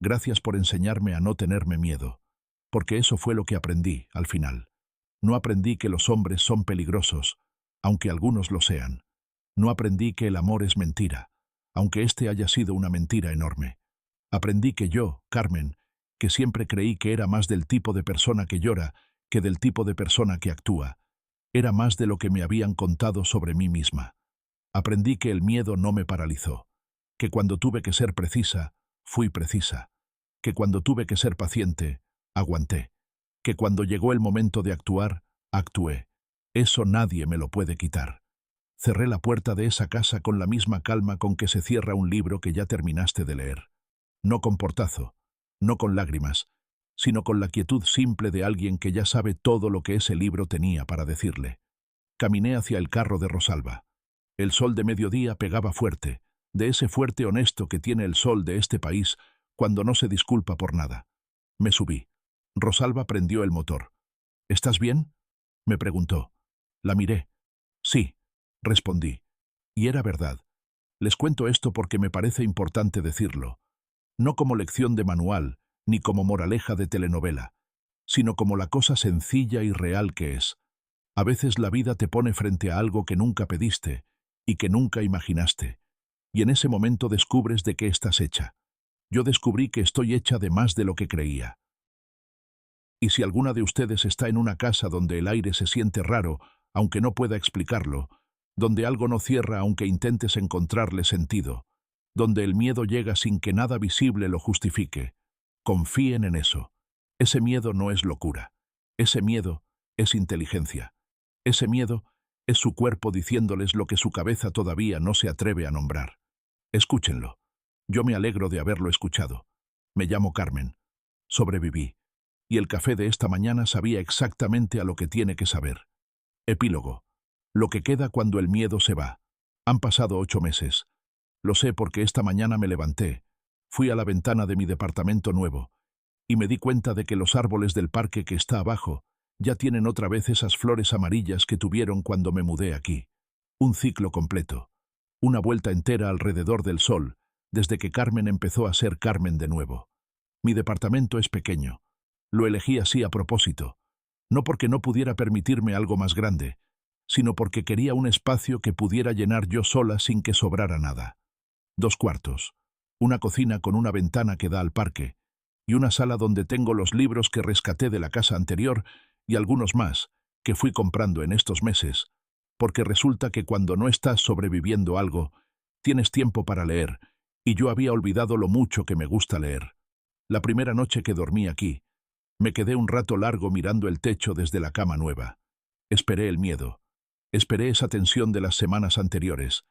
Gracias por enseñarme a no tenerme miedo, porque eso fue lo que aprendí, al final. No aprendí que los hombres son peligrosos, aunque algunos lo sean. No aprendí que el amor es mentira, aunque este haya sido una mentira enorme. Aprendí que yo, Carmen, que siempre creí que era más del tipo de persona que llora que del tipo de persona que actúa, era más de lo que me habían contado sobre mí misma. Aprendí que el miedo no me paralizó, que cuando tuve que ser precisa, fui precisa, que cuando tuve que ser paciente, aguanté, que cuando llegó el momento de actuar, actué. Eso nadie me lo puede quitar. Cerré la puerta de esa casa con la misma calma con que se cierra un libro que ya terminaste de leer. No con portazo, no con lágrimas, sino con la quietud simple de alguien que ya sabe todo lo que ese libro tenía para decirle. Caminé hacia el carro de Rosalba. El sol de mediodía pegaba fuerte, de ese fuerte honesto que tiene el sol de este país cuando no se disculpa por nada. Me subí. Rosalba prendió el motor. ¿Estás bien?, me preguntó. La miré. Sí, respondí. Y era verdad. Les cuento esto porque me parece importante decirlo. No como lección de manual, ni como moraleja de telenovela, sino como la cosa sencilla y real que es. A veces la vida te pone frente a algo que nunca pediste y que nunca imaginaste, y en ese momento descubres de qué estás hecha. Yo descubrí que estoy hecha de más de lo que creía. Y si alguna de ustedes está en una casa donde el aire se siente raro, aunque no pueda explicarlo, donde algo no cierra aunque intentes encontrarle sentido, donde el miedo llega sin que nada visible lo justifique, confíen en eso. Ese miedo no es locura. Ese miedo es inteligencia. Ese miedo es su cuerpo diciéndoles lo que su cabeza todavía no se atreve a nombrar. Escúchenlo. Yo me alegro de haberlo escuchado. Me llamo Carmen. Sobreviví. Y el café de esta mañana sabía exactamente a lo que tiene que saber. Epílogo. Lo que queda cuando el miedo se va. Han pasado 8 meses. Lo sé porque esta mañana me levanté, fui a la ventana de mi departamento nuevo, y me di cuenta de que los árboles del parque que está abajo ya tienen otra vez esas flores amarillas que tuvieron cuando me mudé aquí. Un ciclo completo. Una vuelta entera alrededor del sol, desde que Carmen empezó a ser Carmen de nuevo. Mi departamento es pequeño. Lo elegí así a propósito. No porque no pudiera permitirme algo más grande, sino porque quería un espacio que pudiera llenar yo sola sin que sobrara nada. 2 cuartos, una cocina con una ventana que da al parque, y una sala donde tengo los libros que rescaté de la casa anterior y algunos más que fui comprando en estos meses, porque resulta que cuando no estás sobreviviendo algo, tienes tiempo para leer, y yo había olvidado lo mucho que me gusta leer. La primera noche que dormí aquí, me quedé un rato largo mirando el techo desde la cama nueva. Esperé el miedo. Esperé esa tensión de las semanas anteriores,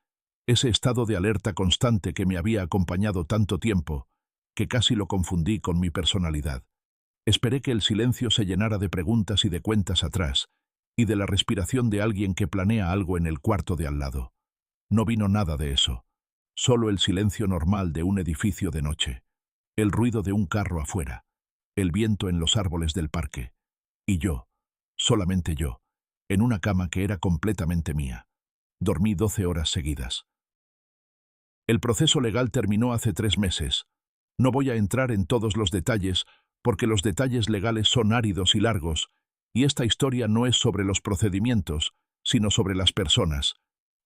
ese estado de alerta constante que me había acompañado tanto tiempo, que casi lo confundí con mi personalidad. Esperé que el silencio se llenara de preguntas y de cuentas atrás, y de la respiración de alguien que planea algo en el cuarto de al lado. No vino nada de eso, solo el silencio normal de un edificio de noche, el ruido de un carro afuera, el viento en los árboles del parque, y yo, solamente yo, en una cama que era completamente mía. Dormí 12 horas seguidas. El proceso legal terminó hace 3 meses. No voy a entrar en todos los detalles, porque los detalles legales son áridos y largos, y esta historia no es sobre los procedimientos, sino sobre las personas.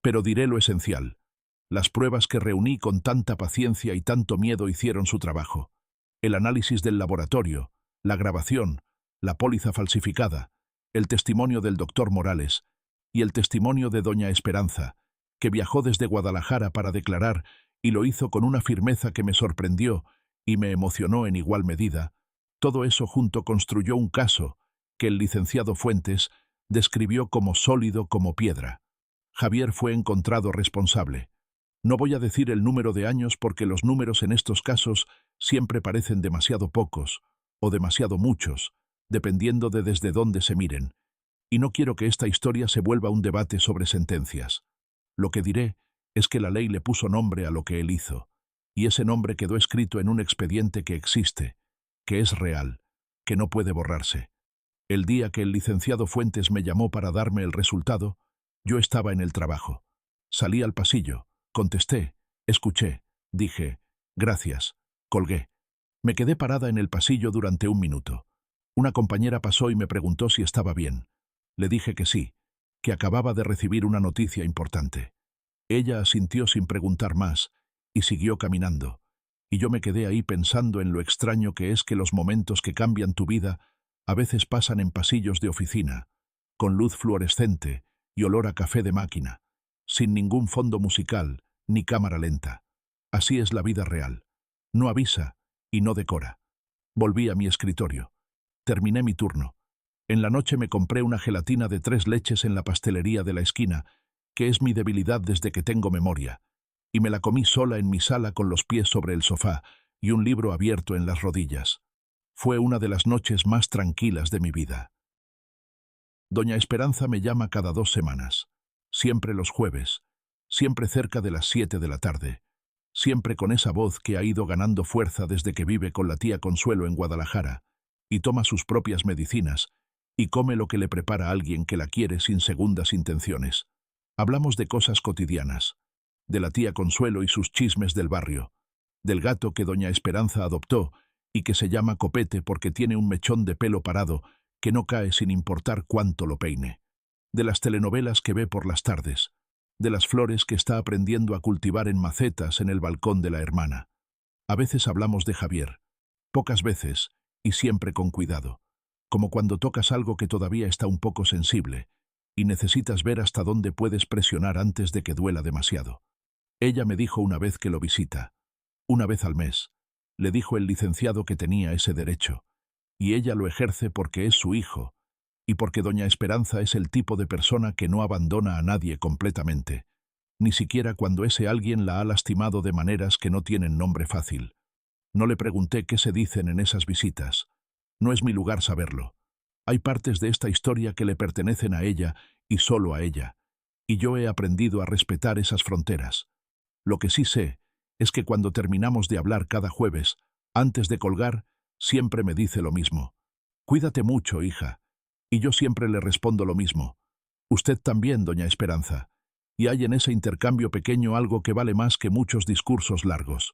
Pero diré lo esencial. Las pruebas que reuní con tanta paciencia y tanto miedo hicieron su trabajo. El análisis del laboratorio, la grabación, la póliza falsificada, el testimonio del doctor Morales y el testimonio de doña Esperanza, que viajó desde Guadalajara para declarar y lo hizo con una firmeza que me sorprendió y me emocionó en igual medida. Todo eso junto construyó un caso que el licenciado Fuentes describió como sólido como piedra. Javier fue encontrado responsable. No voy a decir el número de años porque los números en estos casos siempre parecen demasiado pocos o demasiado muchos, dependiendo de desde dónde se miren. Y no quiero que esta historia se vuelva un debate sobre sentencias. Lo que diré es que la ley le puso nombre a lo que él hizo, y ese nombre quedó escrito en un expediente que existe, que es real, que no puede borrarse. El día que el licenciado Fuentes me llamó para darme el resultado, yo estaba en el trabajo. Salí al pasillo, contesté, escuché, dije, gracias, colgué. Me quedé parada en el pasillo durante 1 minuto. Una compañera pasó y me preguntó si estaba bien. Le dije que sí, que acababa de recibir una noticia importante. Ella asintió sin preguntar más y siguió caminando, y yo me quedé ahí pensando en lo extraño que es que los momentos que cambian tu vida a veces pasan en pasillos de oficina, con luz fluorescente y olor a café de máquina, sin ningún fondo musical ni cámara lenta. Así es la vida real. No avisa y no decora. Volví a mi escritorio. Terminé mi turno. En la noche me compré una gelatina de 3 leches en la pastelería de la esquina, que es mi debilidad desde que tengo memoria, y me la comí sola en mi sala con los pies sobre el sofá y un libro abierto en las rodillas. Fue una de las noches más tranquilas de mi vida. Doña Esperanza me llama cada 2 semanas, siempre los jueves, siempre cerca de las 7 de la tarde, siempre con esa voz que ha ido ganando fuerza desde que vive con la tía Consuelo en Guadalajara, y toma sus propias medicinas, y come lo que le prepara alguien que la quiere sin segundas intenciones. Hablamos de cosas cotidianas, de la tía Consuelo y sus chismes del barrio, del gato que doña Esperanza adoptó y que se llama Copete porque tiene un mechón de pelo parado que no cae sin importar cuánto lo peine, de las telenovelas que ve por las tardes, de las flores que está aprendiendo a cultivar en macetas en el balcón de la hermana. A veces hablamos de Javier, pocas veces y siempre con cuidado. como cuando tocas algo que todavía está un poco sensible y necesitas ver hasta dónde puedes presionar antes de que duela demasiado. Ella me dijo una vez que lo visita, una vez al mes. Le dijo el licenciado que tenía ese derecho, y ella lo ejerce porque es su hijo, y porque doña Esperanza es el tipo de persona que no abandona a nadie completamente, ni siquiera cuando ese alguien la ha lastimado de maneras que no tienen nombre fácil. No le pregunté qué se dicen en esas visitas. No es mi lugar saberlo. Hay partes de esta historia que le pertenecen a ella y solo a ella, y yo he aprendido a respetar esas fronteras. Lo que sí sé es que cuando terminamos de hablar cada jueves, antes de colgar, siempre me dice lo mismo. Cuídate mucho, hija. Y yo siempre le respondo lo mismo. Usted también, doña Esperanza. Y hay en ese intercambio pequeño algo que vale más que muchos discursos largos.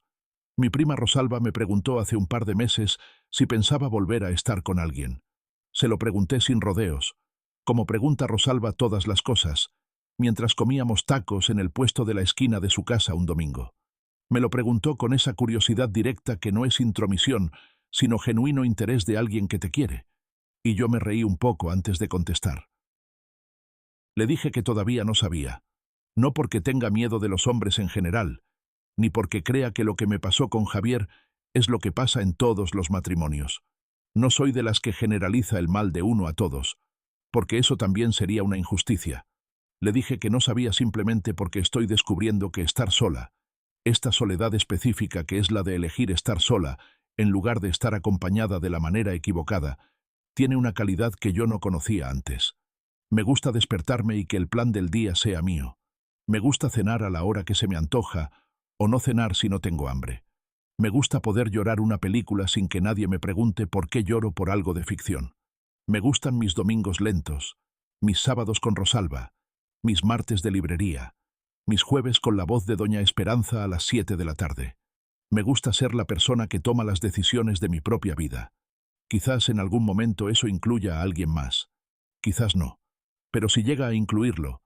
Mi prima Rosalba me preguntó hace un par de meses si pensaba volver a estar con alguien. Se lo pregunté sin rodeos, como pregunta Rosalba todas las cosas, mientras comíamos tacos en el puesto de la esquina de su casa un domingo. Me lo preguntó con esa curiosidad directa que no es intromisión, sino genuino interés de alguien que te quiere. Y yo me reí un poco antes de contestar. Le dije que todavía no sabía, no porque tenga miedo de los hombres en general, ni porque crea que lo que me pasó con Javier es lo que pasa en todos los matrimonios. No soy de las que generaliza el mal de uno a todos, porque eso también sería una injusticia. Le dije que no sabía simplemente porque estoy descubriendo que estar sola, esta soledad específica que es la de elegir estar sola, en lugar de estar acompañada de la manera equivocada, tiene una calidad que yo no conocía antes. Me gusta despertarme y que el plan del día sea mío. Me gusta cenar a la hora que se me antoja, o no cenar si no tengo hambre. Me gusta poder llorar una película sin que nadie me pregunte por qué lloro por algo de ficción. Me gustan mis domingos lentos, mis sábados con Rosalba, mis martes de librería, mis jueves con la voz de doña Esperanza a las 7 de la tarde. Me gusta ser la persona que toma las decisiones de mi propia vida. Quizás en algún momento eso incluya a alguien más. Quizás no. Pero si llega a incluirlo,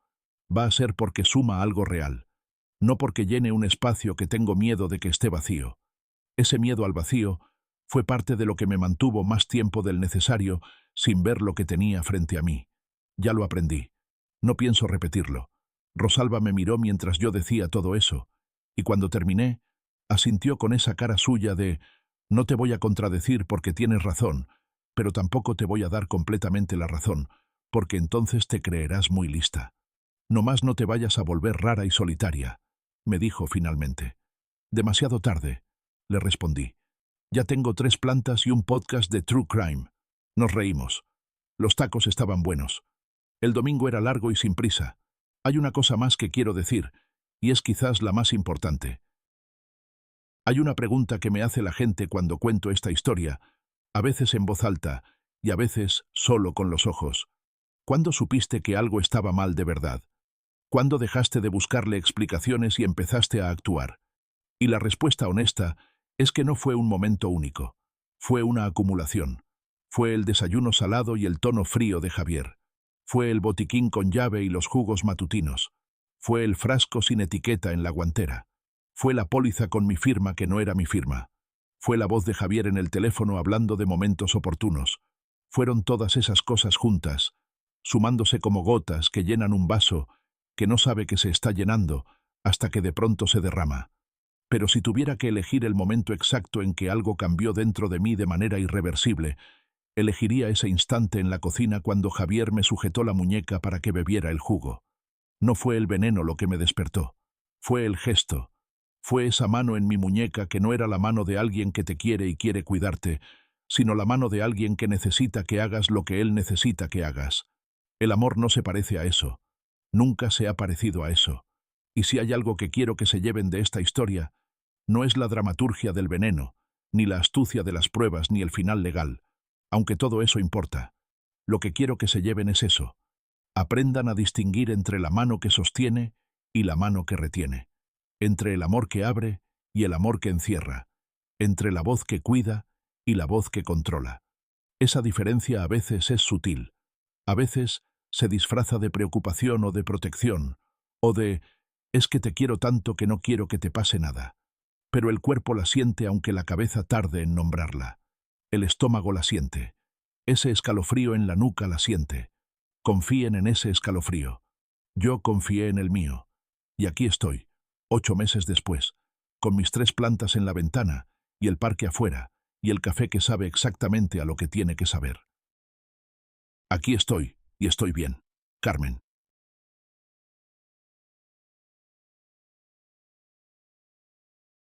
va a ser porque suma algo real, no porque llene un espacio que tengo miedo de que esté vacío. Ese miedo al vacío fue parte de lo que me mantuvo más tiempo del necesario sin ver lo que tenía frente a mí. Ya lo aprendí. No pienso repetirlo. Rosalba me miró mientras yo decía todo eso, y cuando terminé, asintió con esa cara suya de «No te voy a contradecir porque tienes razón, pero tampoco te voy a dar completamente la razón, porque entonces te creerás muy lista. Nomás no te vayas a volver rara y solitaria», me dijo finalmente. «Demasiado tarde», le respondí. «Ya tengo 3 plantas y un podcast de True Crime». Nos reímos. Los tacos estaban buenos. El domingo era largo y sin prisa. Hay una cosa más que quiero decir, y es quizás la más importante. Hay una pregunta que me hace la gente cuando cuento esta historia, a veces en voz alta y a veces solo con los ojos. ¿Cuándo supiste que algo estaba mal de verdad? ¿Cuándo dejaste de buscarle explicaciones y empezaste a actuar? Y la respuesta honesta es que no fue un momento único. Fue una acumulación. Fue el desayuno salado y el tono frío de Javier. Fue el botiquín con llave y los jugos matutinos. Fue el frasco sin etiqueta en la guantera. Fue la póliza con mi firma que no era mi firma. Fue la voz de Javier en el teléfono hablando de momentos oportunos. Fueron todas esas cosas juntas, sumándose como gotas que llenan un vaso que no sabe que se está llenando hasta que de pronto se derrama. Pero si tuviera que elegir el momento exacto en que algo cambió dentro de mí de manera irreversible, elegiría ese instante en la cocina cuando Javier me sujetó la muñeca para que bebiera el jugo. No fue el veneno lo que me despertó. Fue el gesto. Fue esa mano en mi muñeca que no era la mano de alguien que te quiere y quiere cuidarte, sino la mano de alguien que necesita que hagas lo que él necesita que hagas. El amor no se parece a eso. Nunca se ha parecido a eso. Y si hay algo que quiero que se lleven de esta historia, no es la dramaturgia del veneno, ni la astucia de las pruebas, ni el final legal, aunque todo eso importa. Lo que quiero que se lleven es eso. Aprendan a distinguir entre la mano que sostiene y la mano que retiene, entre el amor que abre y el amor que encierra, entre la voz que cuida y la voz que controla. Esa diferencia a veces es sutil, a veces se disfraza de preocupación o de protección, o de «es que te quiero tanto que no quiero que te pase nada». Pero el cuerpo la siente aunque la cabeza tarde en nombrarla. El estómago la siente. Ese escalofrío en la nuca la siente. Confíen en ese escalofrío. Yo confié en el mío. Y aquí estoy, 8 meses después, con mis 3 plantas en la ventana, y el parque afuera, y el café que sabe exactamente a lo que tiene que saber. Aquí estoy, y estoy bien. Carmen.